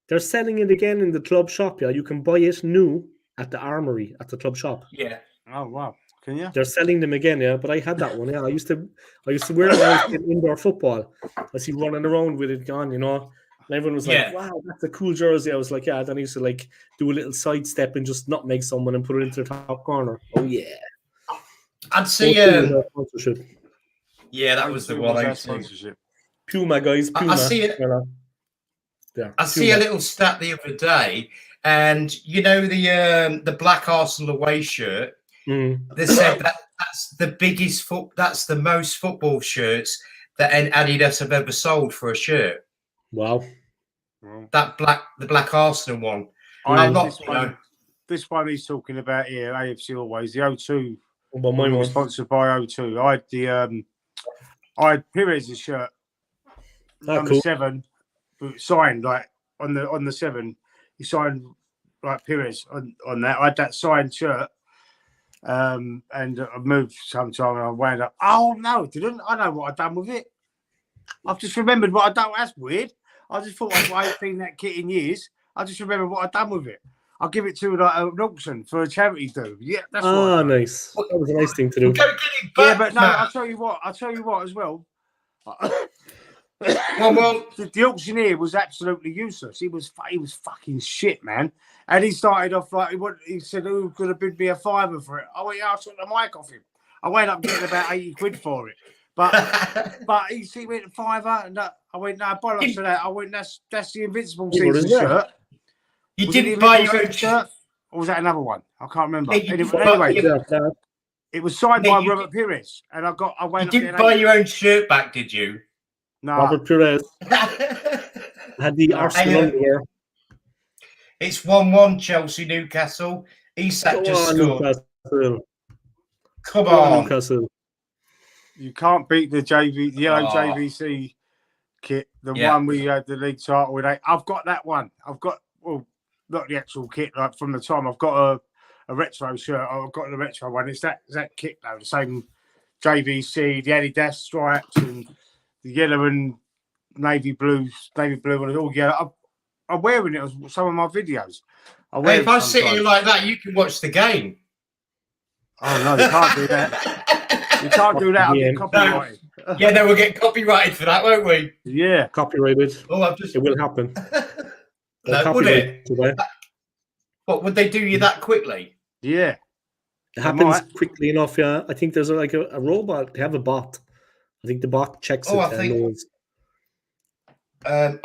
They're selling it again in the club shop. Yeah, you can buy it new at the Armory at the club shop. Yeah. Oh wow. Can you? They're selling them again, yeah. But I had that one. Yeah, I used to wear it when I was in indoor football. I see running around with it on, And everyone was like, wow, that's a cool jersey. I was like, yeah. Then I used to do a little sidestep and just nutmeg someone and put it into the top corner. Oh, yeah. I'd see. Sponsorship. Yeah, that was the one. Sponsorship. Puma, guys. Puma. I see it. Yeah, I see a little stat the other day, and the black Arsenal away shirt. They said that's the biggest that's the most football shirts that Adidas have ever sold for a shirt. Wow. The black Arsenal one. This one he's talking about here, AFC always, the O2. Well, mine was sponsored by O2. I had Pires' shirt, number 7, signed on the 7. He signed Pires on that. I had that signed shirt. And I moved sometime and I wound up. Oh no, it didn't. I know what I've done with it. I've just remembered what I done. That's weird. I just thought I ain't seen that kit in years. I just remembered what I've done with it. I'll give it to an auction for a charity do. Yeah, that's right. Nice. That was a nice thing to do. Back, but no, I'll tell you what as well. Well, the auctioneer was absolutely useless. He was fucking shit, man. And he started off he said, "Who could have bid me a $5 for it?" I went, "Yeah, I took the mic off him." I went up getting about 80 quid for it. But he went $5, and I went, "No, bollocks to that." I went, "That's the Invincible season shirt." You didn't buy your own shirt, or was that another one? I can't remember. Anyway, it was signed by Robert Pires, and I went. You didn't buy your own shirt back, did you? No, Robert Pires. had the Arsenal underwear. It's 1-1 Chelsea Newcastle. Isak just scored. Newcastle. Come Go on, on. Newcastle. You can't beat the yellow JVC kit, the one we had the league title with. I've got that one. I've got, well, not the actual kit, like from the time. I've got a retro shirt. I've got the retro one. It's that kit though, the same JVC, the Adidas stripes and the yellow and navy blue and all yellow. I'm wearing it on some of my videos. Hey, if I sit here like that, you can watch the game. Oh no, you can't do that. You can't do that. I'll get copyrighted. Yeah, no, we'll get copyrighted for that, won't we? Yeah, copyrighted. Oh, it will happen. No, would it? What, would they do you that quickly? Yeah, it happens quickly enough. Yeah, I think there's like a robot. They have a bot. I think the bot checks it. I think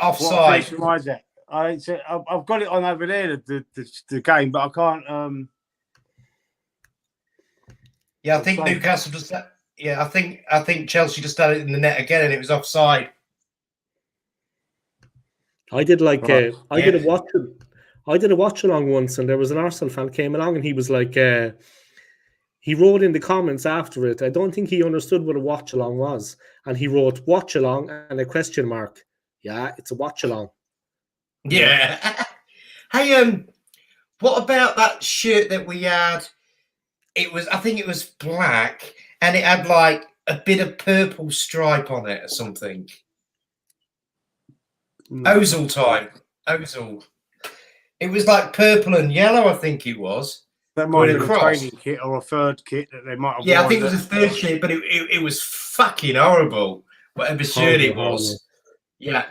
offside. Why is that? I've got it on over there, the game, but I can't. Yeah, I think Newcastle just. Yeah, I think Chelsea just had it in the net again, and it was offside. I did like I did a watch along once, and there was an Arsenal fan came along, and he was like, he wrote in the comments after it. I don't think he understood what a watch along was, and he wrote watch along and a question mark. Yeah, it's a watch along. Yeah. Hey, what about that shirt that we had? I think it was black, and it had like a bit of purple stripe on it or something. Ozil time. Ozil. It was like purple and yellow, I think it was. That might have been a training kit or a third kit that they might have. Yeah, I think it was a third kit, but it was fucking horrible. Whatever shirt it was. Yeah.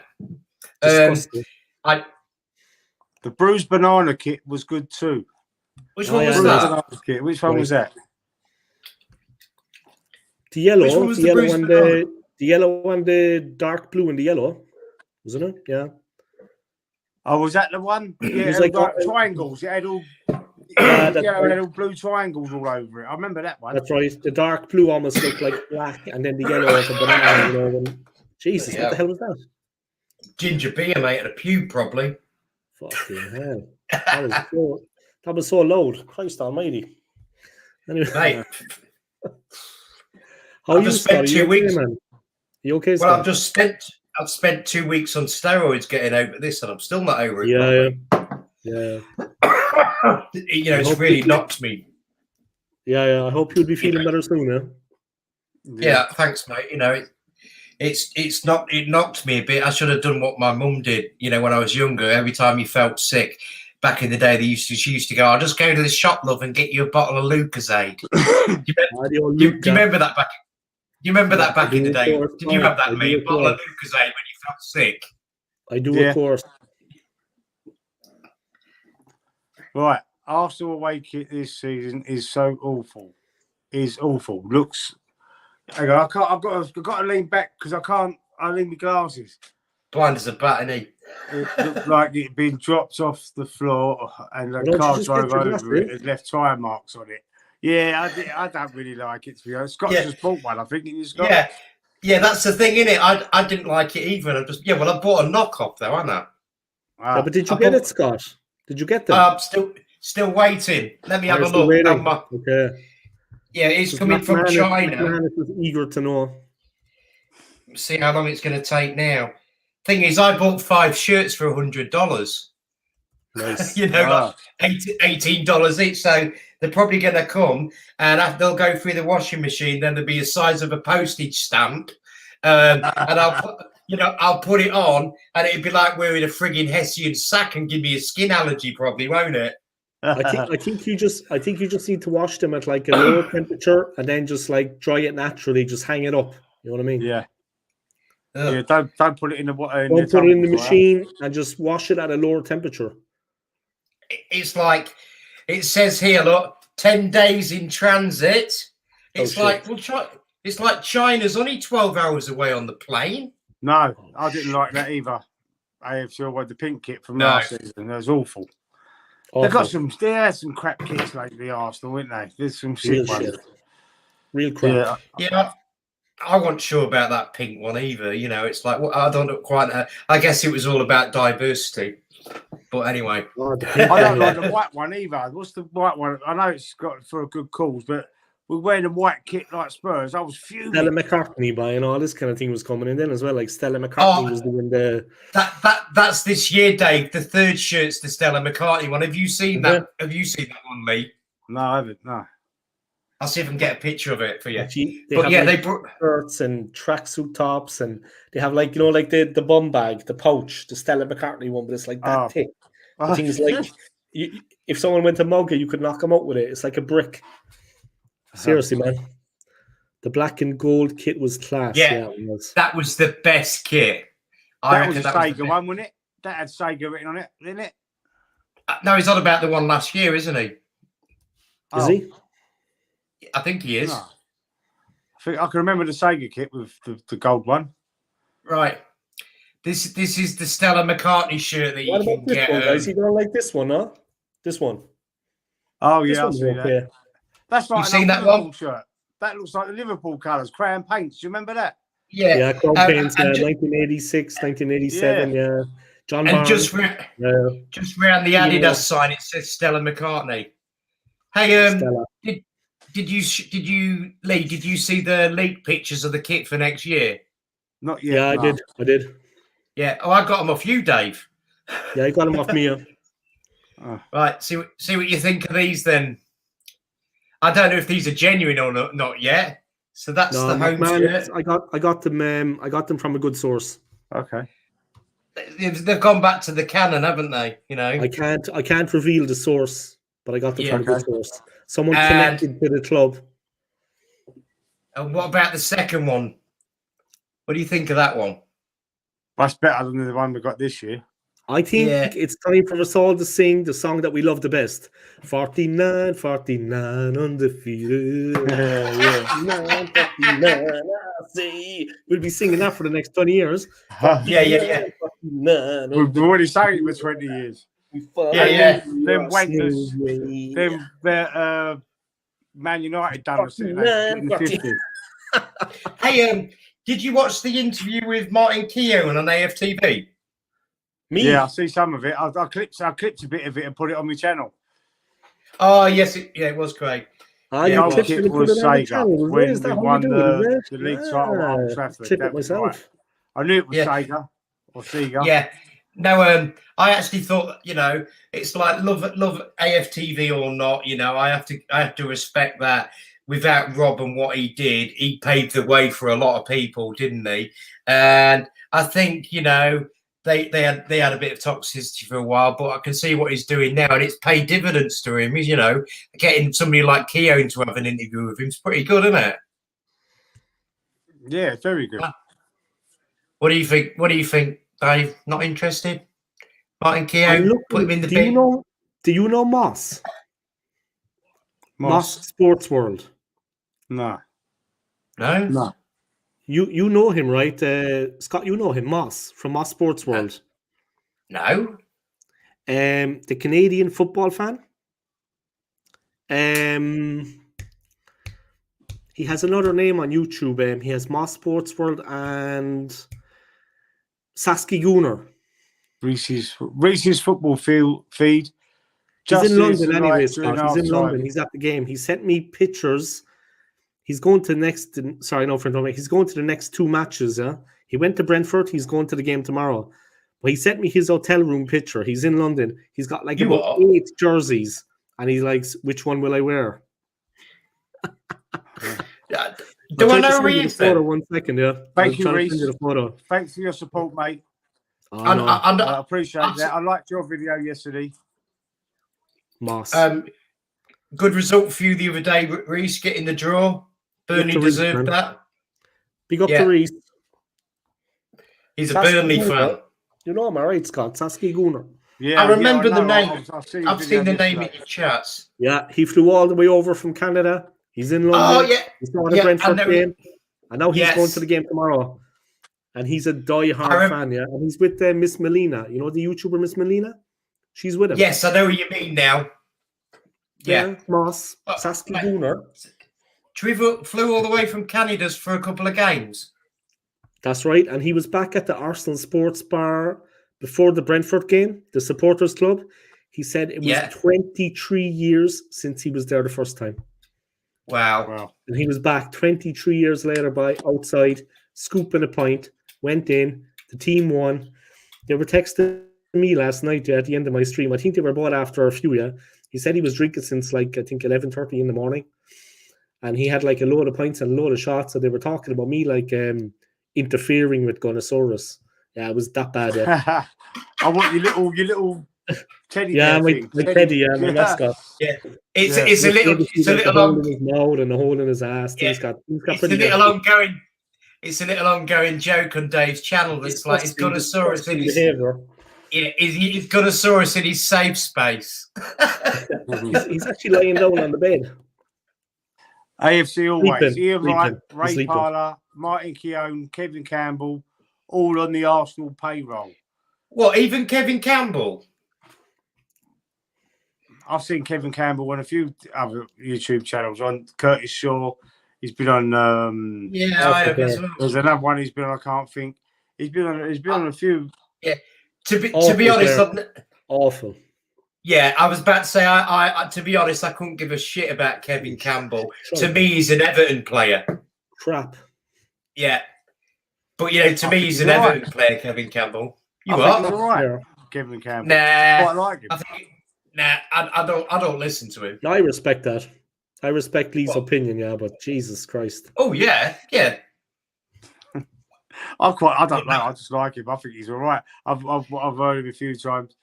Disgusting. The bruised banana kit was good too. Which one was that? Kit. Which one was that? The yellow, the yellow and the dark blue and the yellow, wasn't it? Yeah. Oh, was that the one? Yeah, it was like triangles. It had all, it had all blue triangles all over it. I remember that one. That's right. The dark blue almost looked like black, and then the yellow was a banana. You know, Jesus, what the hell was that? Ginger beer, mate, at a pube, probably. Fucking hell. That was so loud. Christ almighty. Anyway. Mate. I've just spent 2 weeks. Man? You okay, well, I've spent 2 weeks on steroids getting over this, and I'm still not over it. Yeah. You know, it's really knocked me. Yeah. I hope you'll be feeling better soon, Yeah, thanks, mate. You know, it knocked me a bit. I should have done what my mum did, you know, when I was younger. Every time you felt sick, back in the day, she used to go, I'll just go to the shop, love, and get you a bottle of Lucozade. Do you remember that back? Do you remember that back in the day? Did you have that, mate? A bottle of Lucozade when you felt sick? I do, of course. Right. Arsenal away kit this season is so awful. Is awful. Looks. Hang on, I've got to lean back because I need my glasses. Blind as a bat, isn't he? It looked like it'd been dropped off the floor and the car drove over it and left tyre marks on it. Yeah, I don't really like it, to be honest. Scott just bought one, I think. Yeah, that's the thing, innit? I didn't like it either. I bought a knockoff, though, haven't I? Wow. Yeah, but did you get it, Scott? Did you get them? Still waiting. Let me have a look. Okay. Yeah, it's coming from China. Man is eager to know. See how long it's going to take now. Thing is, I bought 5 shirts for $100. Nice. You know, like $18 each. So they're probably going to come and they'll go through the washing machine. Then there'll be a size of a postage stamp, and I'll put it on, and it'd be like wearing a frigging Hessian sack and give me a skin allergy, probably, won't it? I think you just need to wash them at like a lower temperature and then just like dry it naturally. Just hang it up. You know what I mean? Yeah. Yeah. Don't put it in the water. Don't put it in the machine and just wash it at a lower temperature. It's like it says here. Look, 10 days in transit. It's it's like China's only 12 hours away on the plane. No, I didn't like that either. AFC with the pink kit from last season. That was awful. They had some crap kits lately, Arsenal, weren't they? There's some shit ones. Real crap. Yeah. I wasn't sure about that pink one either. You know, it's like, well, I don't quite know. I guess it was all about diversity. But anyway. Oh, the pink I don't one, like yeah. the white one either. What's the white one? I know it's got for a good cause, but we're wearing a white kit like Spurs. I was fuming. Stella McCartney buying all this kind of thing was coming in then as well. Like Stella McCartney was doing the. That's this year, Dave. The third shirt's the Stella McCartney one. Have you seen that? Yeah. Have you seen that one, Lee? No, I haven't. No. I'll see if I can get a picture of it for you. They But have, yeah, like, they brought. shirts and tracksuit tops, and they have, like, you know, like the bum bag, the pouch, the Stella McCartney one, but it's like that thick. The thing is, like, if someone went to mug it, you could knock them out with it. It's like a brick. Seriously, man. The black and gold kit was class. Yeah, it was. That was the best kit. That was a Sega one, wasn't it? That had Sega written on it, didn't it? No, he's on about the one last year, isn't he? Is he? I think he is. No. I can remember the Sega kit with the gold one. Right. This is the Stella McCartney shirt that you can get. One, guys? You don't like this one, huh? This one. Oh, This yeah, I one's see okay. that. That's like You've seen that Liverpool one? shirt. That looks like the Liverpool colours, crayon paints. Do you remember that? Yeah. Yeah, Crown Paints, and 1986, 1987, yeah. John Barnes. just round the Adidas sign, it says Stella McCartney. Hey, Stella. did you Lee? Did you see the leaked pictures of the kit for next year? Not yet. Yeah, no. I did. Yeah. Oh, I got them off you, Dave. Yeah, I got them off Mia. Right. See what you think of these then. I don't know if these are genuine or not yet. So that's the home shirt. I got them from a good source. Okay. They've gone back to the canon, haven't they? You know. I can't reveal the source, but I got them from a good okay. source. Someone connected to the club. And what about the second one? What do you think of that one? That's better than the one we got this year. I think it's time for us all to sing the song that we love the best. 49, 49 undefeated. 49, 49, I say. We'll be singing that for the next 20 years. Yeah. 49, We've already sang it for 20 years. Yeah. Them wankers, them Man United done us in the 50s. Hey, did you watch the interview with Martin Keown on AFTV? Me? Yeah, I see some of it. I clipped a bit of it and put it on my channel. Oh yes, it was great. You clipped it it and put was it on the Sega channel. when Is that we how you won do it? the league title at Old Trafford. Clip That it was myself. right. I knew it was Yeah. Sega or Sega. Yeah. No, I actually thought, it's like love AFTV or not, I have to respect that. Without Rob and what he did, he paved the way for a lot of people, didn't he? And I think, they had a bit of toxicity for a while, but I can see what he's doing now, and it's paid dividends to him. He's, getting somebody like Keown to have an interview with him is pretty good, isn't it? Yeah, very good. What do you think, Dave? Not interested? Martin Keown, put him in the bin. Do you know Moss? Moss Sports World. No. You know him, right? Scott, you know him, Moss, from Moss Sports World. No. The Canadian football fan. He has another name on YouTube. He has Moss Sports World and Sasky Gooner. Reese's football feed. He's in London anyway, Scott. He's in London. He's at the game. He sent me pictures. He's going to he's going to the next two matches. Yeah, he went to Brentford. He's going to the game tomorrow. But he sent me his hotel room picture. He's in London. He's got like about 8 jerseys, and he's like, "Which one will I wear?" Do I know Reece? One second, yeah. Thank you, Reece. Thanks for your support, mate. I appreciate that. I liked your video yesterday. Moss. Good result for you the other day, Reece, getting the draw. Burnley deserved that. Big up to Reece. He's a Burnley fan. You know him, all right, Scott. Sasky Gooner. Yeah, I remember the name. I've seen the name in your chats. Yeah, he flew all the way over from Canada. He's in London. Oh, yeah. He saw the Brentford game. And now he's going to the game tomorrow. And he's a die-hard fan, yeah. And he's with Miss Melina. You know the YouTuber Miss Melina? She's with him. Yes, I know what you mean now. Yeah. Moss, Sasky Gooner. Trevor flew all the way from Canada for a couple of games. That's right. And he was back at the Arsenal Sports Bar before the Brentford game, the supporters club. He said it was 23 years since he was there the first time. Wow. And he was back 23 years later by outside, scooping a pint, went in, the team won. They were texting me last night at the end of my stream. I think they were both after a few, yeah. He said he was drinking since like, I think 11:30 in the morning. And he had like a load of pints and a load of shots. So they were talking about me like interfering with Gunnosaurus. Yeah, it was that bad. Yeah. I want your little teddy. Yeah, my teddy, my mascot. Yeah, it's a little hole in his mouth and a hole in his ass. Yeah. He's got It's a little ongoing. It's a little ongoing joke on Dave's channel. It's like it's Gunnosaurus in his behavior. Yeah, he's Gunnosaurus in his safe space. he's actually lying down on the bed. AFC always. Sleeping. Ian Wright, Ray Parlour, Martin Keown, Kevin Campbell, all on the Arsenal payroll. What, even Kevin Campbell? I've seen Kevin Campbell on a few other YouTube channels. On Curtis Shaw, he's been on. I have as well. There's another one he's been on. I can't think. He's been on a few. Yeah, to be honest, awful. Yeah, I was about to say, I to be honest, I couldn't give a shit about Kevin Campbell. To me, he's an Everton player. Crap. Yeah. But, to me, he's an Everton player, Kevin Campbell. You are? He's all right, Kevin Campbell. Nah. Quite like him. I don't listen to him. No, I respect that. I respect Lee's opinion, yeah, but Jesus Christ. Oh, yeah. I don't know. I just like him. I think he's all right. I've heard him a few times.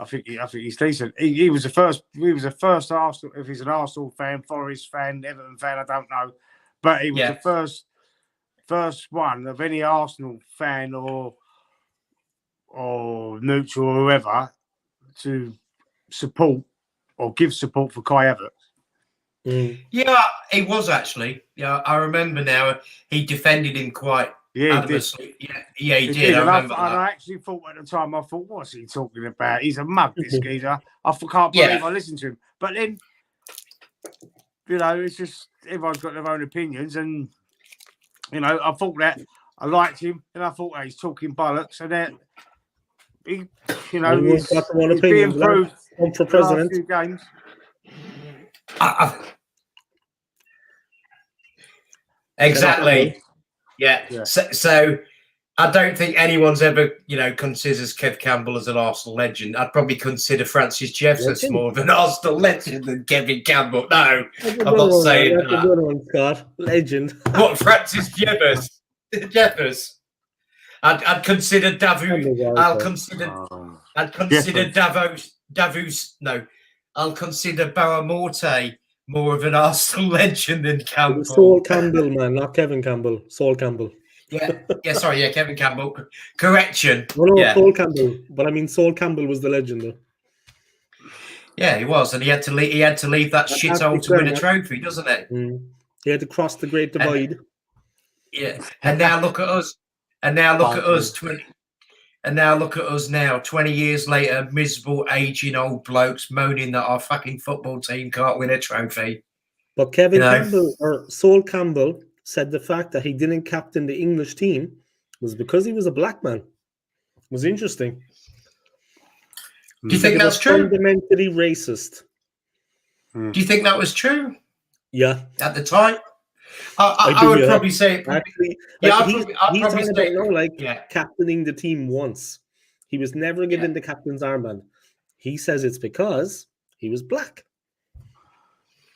I think he's decent. He was the first. He was the first Arsenal. If he's an Arsenal fan, Forest fan, Everton fan, I don't know, but he was the first one of any Arsenal fan or neutral or whoever to support or give support for Kai Havertz. Yeah, he was actually. Yeah, I remember now. He defended him quite. Yeah, he did. I remember that. I actually thought at the time, what's he talking about? He's a mug, this geezer. I can't believe I listened to him. But then, it's just everyone's got their own opinions. And, I thought that I liked him. And I thought he's talking bollocks. And that, he's being proved for president. Few games. Exactly. Yeah. So I don't think anyone's ever, considers Kev Campbell as an Arsenal legend. I'd probably consider Francis Jeffers more of an Arsenal legend than Kevin Campbell. No, I'm not saying that. Good one, Scott. Legend. What, Francis Jeffers? I'd consider Davos. I'd consider Davos. No, I'll consider Baramorte more of an Arsenal legend than Campbell. Saul Campbell, man, not Kevin Campbell. Saul Campbell. Sorry, Kevin Campbell. Correction. Saul Campbell. But I mean, Saul Campbell was the legend, though. Yeah, he was, and he had to leave that shithole to win a trophy, doesn't he? He had to cross the Great Divide. And now look at us. And now look at us. 20 years later, miserable, aging old blokes moaning that our fucking football team can't win a trophy. But Kevin Campbell, or Saul Campbell, said the fact that he didn't captain the English team was because he was a black man. It was interesting. Do you think that's true? Fundamentally racist. Do you think that was true? Yeah. At the time? I would probably say actually. Captaining the team once. He was never given the captain's armband. He says it's because he was black.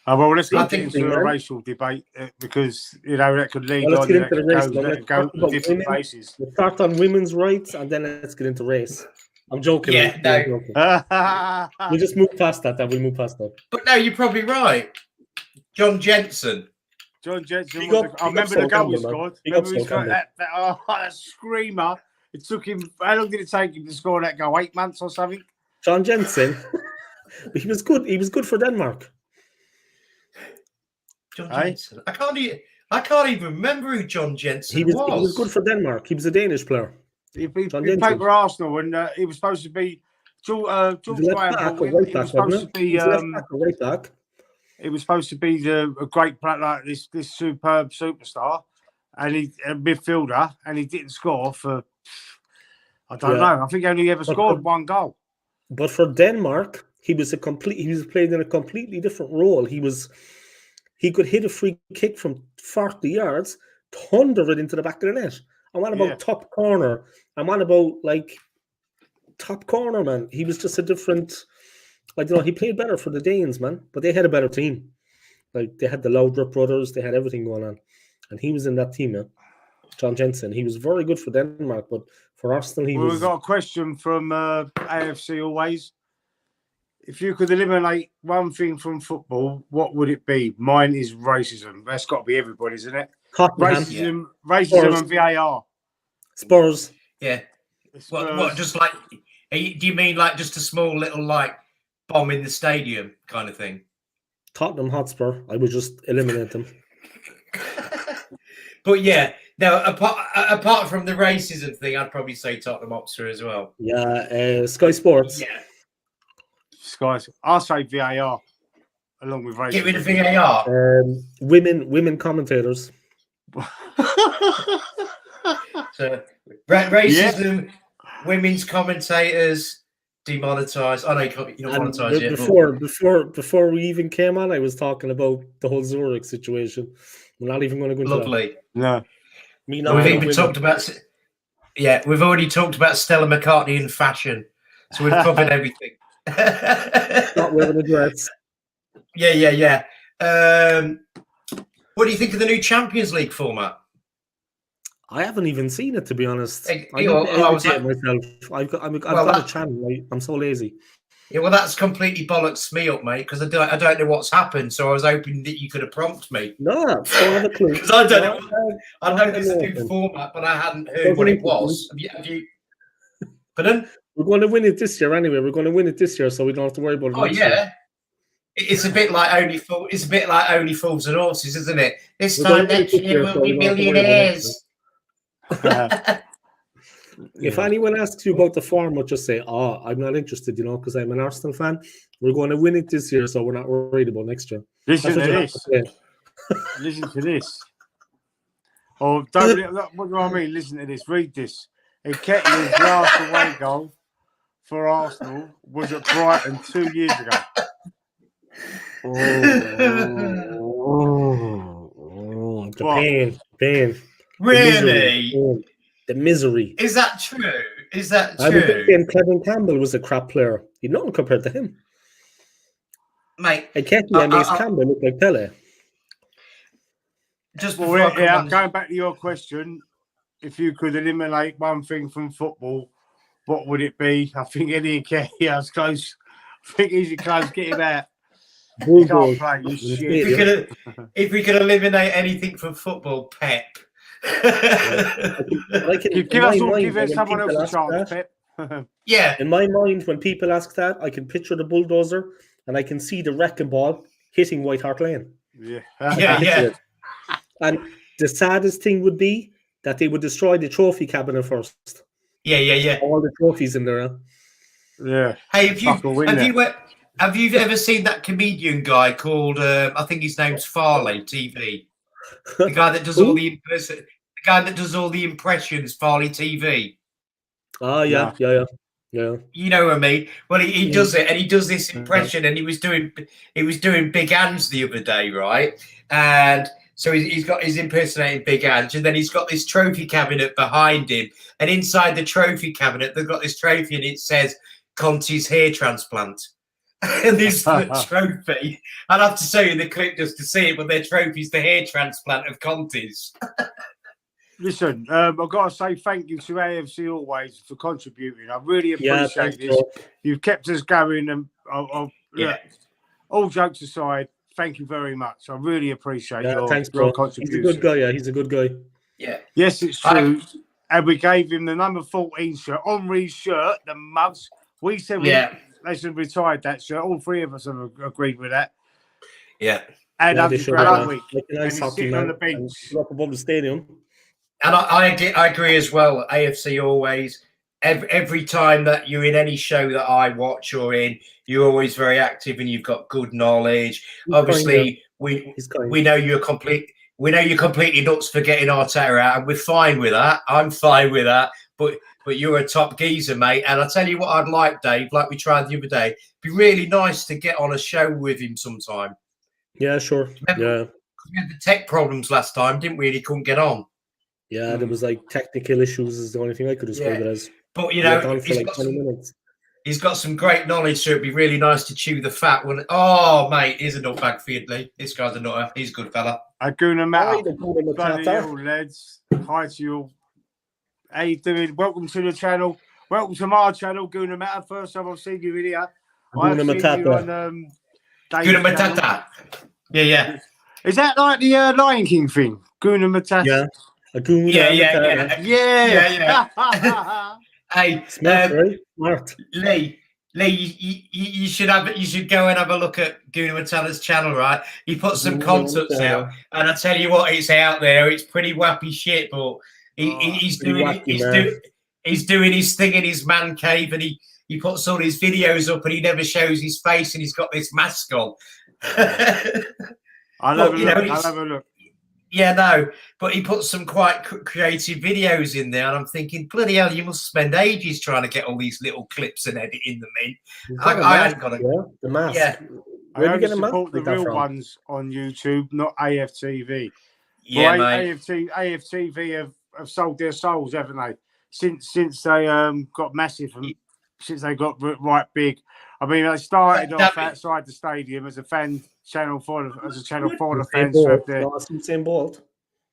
Well, let's get into a racial debate because that could lead on to go different places. We'll start on women's rights and then let's get into race. I'm joking. We'll just move past that. We'll move past that. But no, you're probably right. John Jensen. I remember the goal he scored. Remember he scored that screamer. It took him. How long did it take him to score that goal? 8 months or something. John Jensen. He was good. He was good for Denmark. John Jensen. I can't even remember who John Jensen was. He was good for Denmark. He was a Danish player. He played for Arsenal, and he was supposed to be George Graham. He was supposed to be right back. He was supposed to be a great player, like this superb superstar, and he a midfielder, and he didn't score for. I don't know. I think he only ever scored one goal. But for Denmark, he was playing in a completely different role. He could hit a free kick from 40 yards, thunder it into the back of the net. I'm on about top corner. I'm on about top corner, man. He was just a different. I don't know. He played better for the Danes, man, but they had a better team. Like they had the Laudrup brothers, they had everything going on, and he was in that team, man. John Jensen. He was very good for Denmark, but for Arsenal, he was. We've got a question from AFC Always. If you could eliminate one thing from football, what would it be? Mine is racism. That's got to be everybody, isn't it? Tottenham. Racism and VAR. Spurs. Yeah. What? Just like? Do you mean like just a small little bomb in the stadium kind of thing? Tottenham Hotspur. I would just eliminate them. But yeah, no. Apart from the racism thing, I'd probably say Tottenham Hotspur as well. Yeah. Sky Sports. Yeah. Sky. I'll say VAR along with racism. Get rid of VAR. Women commentators. So racism, women's commentators. Demonetized. I know you're not monetized yet. Before we even came on, I was talking about the whole Zurich situation. We're not even going to go into Lovely. that. No. We've even talked about. Yeah, we've already talked about Stella McCartney in fashion, so we've covered everything. Not wearing a dress. Yeah. What do you think of the new Champions League format? I haven't even seen it, to be honest. I've got a channel. I'm so lazy. Yeah, well, that's completely bollocks me up, mate, because I don't know what's happened. So I was hoping that you could have prompted me. No, I don't have a clue. Because I don't know. I know this new format, but I hadn't heard what it was. Have you? Pardon? We're going to win it this year anyway. We're going to win it this year, so we don't have to worry about it. Oh yeah. It's a bit like only fools and horses, isn't it? This time next year we'll be millionaires. If anyone asks you about the format, just say, I'm not interested, because I'm an Arsenal fan. We're going to win it this year, so we're not worried about next year. Listen to this. Listen to this. Oh, don't, what do I mean? Listen to this. Read this. Nketiah's last away goal for Arsenal was at Brighton 2 years ago. The pain. Really? The misery. Is that true? I was thinking Kevin Campbell was a crap player. He's nothing compared to him. Mate. Nketiah makes Campbell look like Pele. Going back to your question, if you could eliminate one thing from football, what would it be? I think Eddie Nketiah's close. I think he's close. Get him out. He can't play. You shit. If we could eliminate anything from football, Pep. Give someone else a chance, Pep. Yeah. In my mind, when people ask that, I can picture the bulldozer and I can see the wrecking ball hitting White Hart Lane. Yeah. And the saddest thing would be that they would destroy the trophy cabinet first. Yeah. All the trophies in there. Yeah. Hey, have you ever seen that comedian guy called I think his name's Farley TV? The guy that does all the impressions, Farley TV. Oh yeah. You know what I mean? Well, he does it, and he does this impression, and he was doing Big Ange the other day, right? And so he's got his impersonating Big Ange, and then he's got this trophy cabinet behind him, and inside the trophy cabinet they've got this trophy, and it says Conti's hair transplant. And this trophy, I'd have to show you the clip just to see it, but their trophy's the hair transplant of Conti's. Listen, I've got to say thank you to AFC Always for contributing. I really appreciate this. You've kept us going, and all jokes aside, thank you very much. I really appreciate your contribution. He's a good guy. He's a good guy. Yeah. Yes, it's true. And we gave him the number 14 shirt, Henri's shirt, the mugs. We said they should have retired that shirt. All three of us have agreed with that. Yeah. And he's sitting on the bench. Up above the stadium. And I agree as well. AFC Always. every time that you're in any show that I watch or in, you're always very active and you've got good knowledge. Obviously, we know you're completely nuts for getting Arteta out, and we're fine with that. I'm fine with that. But you're a top geezer, mate. And I tell you what, I'd like, Dave, like we tried the other day. It'd be really nice to get on a show with him sometime. Yeah, sure. Remember, we had the tech problems last time, didn't we? He couldn't get on. Yeah, there was like technical issues is the only thing I could describe it as. But you know, he's got some great knowledge, so it'd be really nice to chew the fat one. Oh, mate, he's a nutbag for you, Lee. This guy's a nutter. He's a good fella. Guna Matter. Bloody hell, lads. Hi to you all. How you doing? Welcome to the channel. Welcome to my channel, Guna Matter. First time I've seen you in here. I've seen you on Guna Matata. Yeah. Is that like the Lion King thing? Guna Matata. Yeah. Yeah. Hey, smart. Lee, you should go and have a look at Guna Matata's channel, right? He put some concepts out, and I tell you what, it's out there. It's pretty wappy shit, but he's doing his thing in his man cave, and he puts all his videos up, and he never shows his face, and he's got this mask on. I'll have a look. Yeah, no, but he put some quite creative videos in there, and I'm thinking, bloody hell, you must spend ages trying to get all these little clips and editing them in. I ain't got the mask. Yeah, I only support the real ones on YouTube, not AFTV. Yeah, mate. AFTV have sold their souls, haven't they? Since they got massive and since they got right big. I mean, they started off outside the stadium as a fan channel for the fans. Same bolt.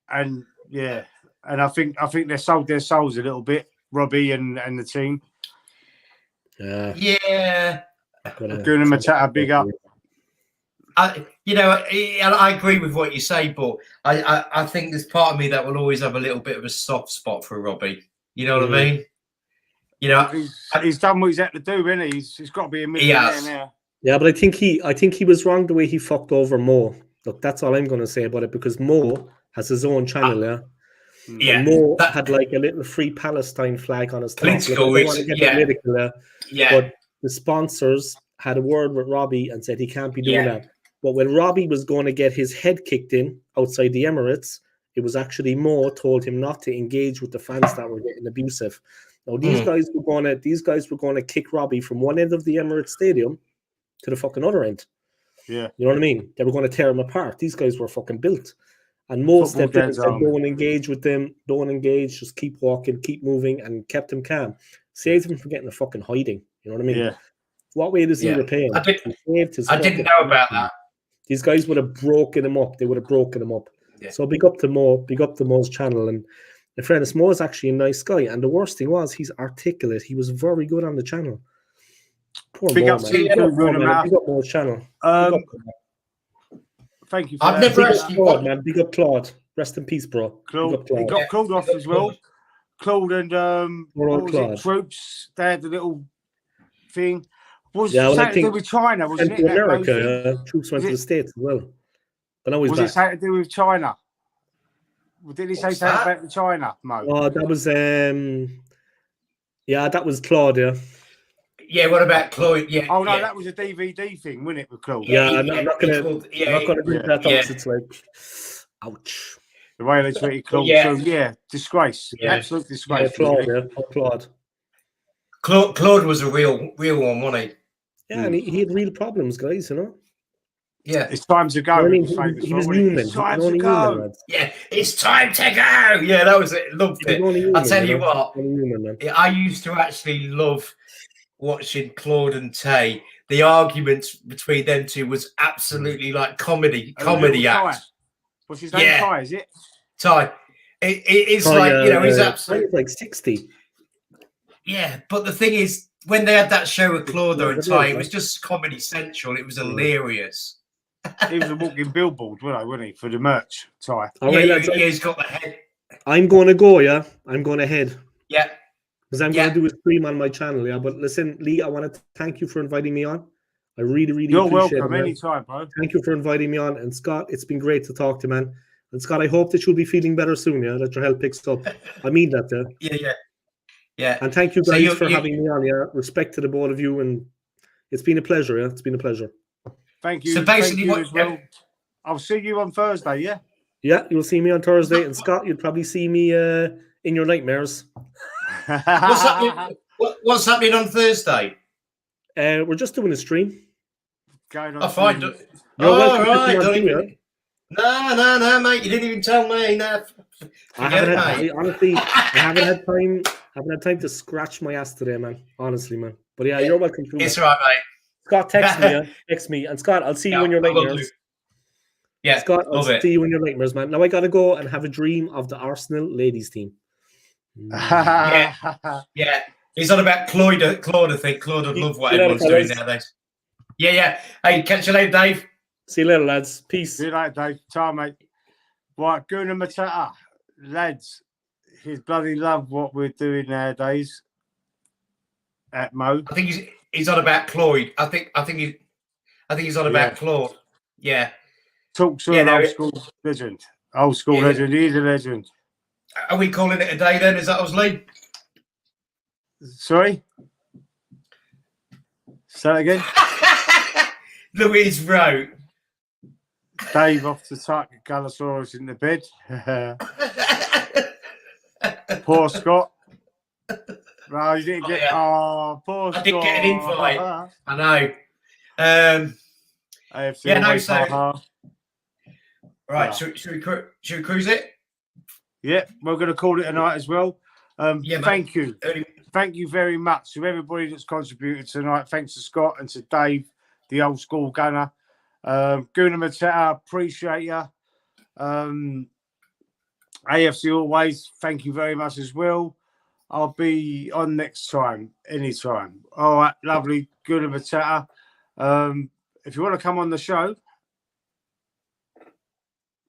And yeah, and I think they sold their souls a little bit, Robbie and the team. Yeah. Guna Matata, big up. I agree with what you say, but I think there's part of me that will always have a little bit of a soft spot for Robbie. You know what I mean? You know, he's done what he's had to do, isn't he? He's got to be a millionaire now. Yeah, but I think he was wrong the way he fucked over Mo. Look, that's all I'm going to say about it, because Mo has his own channel, and Mo had like a little Free Palestine flag on his top. But the sponsors had a word with Robbie and said he can't be doing that. But when Robbie was going to get his head kicked in outside the Emirates, it was actually Mo told him not to engage with the fans that were getting abusive. Now these guys were going to kick Robbie from one end of the Emirates Stadium to the fucking other end. Yeah, you know what I mean? They were going to tear him apart. These guys were fucking built. And Mo stepped in and said, don't engage with them, don't engage, just keep walking, keep moving, and kept him calm. Saved him from getting a fucking hiding. You know what I mean? Yeah. What way does he repay him? I didn't know about that. These guys would have broken him up. They would have broken him up. Yeah. So big up to Mo, big up to Mo's channel. And in fairness, Mo is actually a nice guy. And the worst thing was he's articulate. He was very good on the channel. Poor big Mo, up man. to Big up Mo's channel. Thank you for I've that. never actually Claude, man. Big up Claude. Rest in peace, bro. Claude. He got Claude off as well. Claude and Troops, they had the little thing. Was something to do with China, wasn't it? America, Troops went to the States as well. But now he's back. Was it something to do with China? Did he say something about China, Mo? Oh, that was that was Claude, Yeah, what about Claude? Yeah. Oh no, that was a DVD thing, wasn't it, with Claude? I'm not gonna bring that up. It's like, ouch. The way they treated Claude. So disgrace. Absolute disgrace. Claude. Claude was a real one, wasn't he? Yeah, and he had real problems, guys, you know? Yeah. It's time to go. He was human. It's time to go. Yeah, it's time to go. Yeah, that was it. Loved it. I'll tell you what. I used to actually love watching Claude and Tay. The arguments between them two was absolutely like comedy act. What's his name? Ty, is it? Ty. It's Ty, he's absolutely like 60. Yeah, but the thing is, when they had that show with Claude and Ty, it was just Comedy Central. It was hilarious. He was a walking billboard, wasn't he, for the merch, Ty? He's got the head. I'm going to go, I'm going ahead. Yeah. Because I'm going to do a stream on my channel, But listen, Lee, I want to thank you for inviting me on. I really, really appreciate it. You're welcome anytime, bro. Thank you for inviting me on. And Scott, it's been great to talk to, man. And Scott, I hope that you'll be feeling better soon, that your health picks up. I mean that, Yeah. And thank you So guys for having me on. Yeah, respect to the both of you, and it's been a pleasure. Yeah, it's been a pleasure. Thank you. So basically, thank you as well. I'll see you on Thursday. Yeah. Yeah, you'll see me on Thursday, and Scott, you'll probably see me in your nightmares. What's happening? What's happening on Thursday? We're just doing a stream. Going on. I find to- it. You're welcome to right. come on Don't too, even... yeah? No, mate. You didn't even tell me. No, I haven't had. mate. Honestly, I haven't had time. Haven't had time to scratch my ass today, man. Honestly, man. But yeah, you're welcome to. It's all right, mate. Scott, text me. Yeah? Text me, and Scott, I'll see you in your I will nightmares. do. Yeah, Scott, I'll love it. see you in your nightmares, man. Now I gotta go and have a dream of the Arsenal ladies team. Yeah. He's on about Claude. I think Claude would love what everyone's doing nowadays. Yeah. Hey, catch you later, Dave. See you later, lads. Peace. See you later, Dave. Ciao, mate. Right, Guna Matata, lads. He's bloody love what we're doing nowadays at Mo. I think he's on about Claude. I think he's on about Claude. Yeah. Talks to an old school legend. Old school legend. He's a legend. Are we calling it a day then? Is that us, Lee? Sorry? Say that again? Louise wrote. Dave off to tuck Galasaurus in the bed. Poor Scott. No, you didn't get. Poor Scott. I didn't get an invite. I know. AFC right, should we cruise it? Yeah, we're going to call it a night as well. Thank you. Early. Thank you very much to everybody that's contributed tonight. Thanks to Scott and to Dave, the old school gunner. Guna Matata, appreciate you. AFC always, thank you very much as well. I'll be on next time, anytime. All right, lovely. Guna Matata. If you want to come on the show,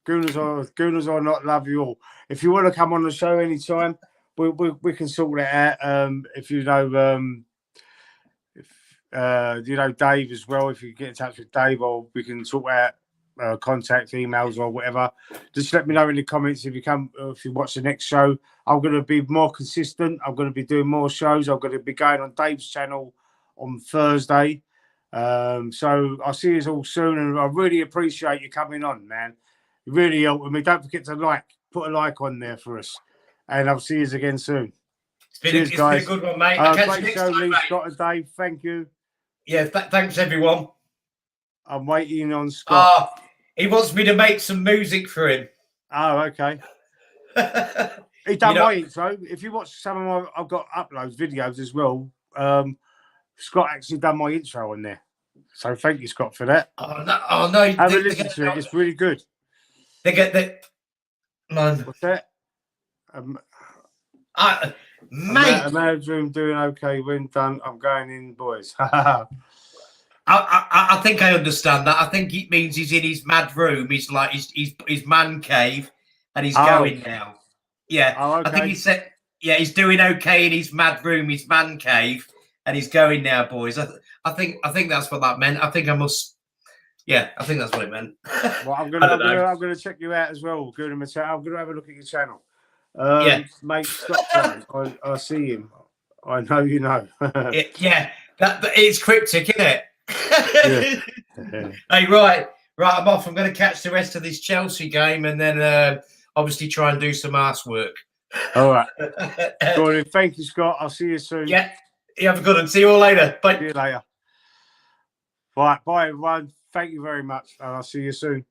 Gooners or not, love you all. If you want to come on the show anytime, we can sort that out. If you know, you know Dave as well. If you get in touch with Dave, or we can sort out contact emails or whatever. Just let me know in the comments if you watch the next show. I'm going to be more consistent. I'm going to be doing more shows. I'm going to be going on Dave's channel on Thursday. So I'll see you all soon, and I really appreciate you coming on, man. You really helped me. Don't forget to put a like on there for us, and I'll see you again soon. It's been a good one, mate. I'll catch you next time, mate. Scott and Dave, thank you. Yeah, thanks everyone. I'm waiting on Scott. He wants me to make some music for him. Oh, okay. He done my intro. If you watch some of I've got uploads videos as well. Scott actually done my intro on there, so thank you, Scott, for that. Oh no! Have a listen to it. It's really good. They get that. Man, what's that? Mate, a man's room doing okay. When done, I'm going in, boys. I think I understand that. I think it means he's in his mad room. He's like his man cave, and he's going now. Yeah, okay. I think he said, yeah, he's doing okay in his mad room, his man cave, and he's going now, boys. I think that's what that meant. I think I must. Yeah, I think that's what it meant. Well, I'm gonna check you out as well. Good, I'm gonna have a look at your channel. Mate, stop. I see him. I know you know. Yeah, that it's cryptic, isn't it? Yeah. Hey, right, I'm off. I'm going to catch the rest of this Chelsea game, and then obviously try and do some ass work. All right. Gordon, thank you, Scott. I'll see you soon. Yeah, you have a good one. See you all later. Bye. See you later. Right, bye everyone. Thank you very much, and I'll see you soon.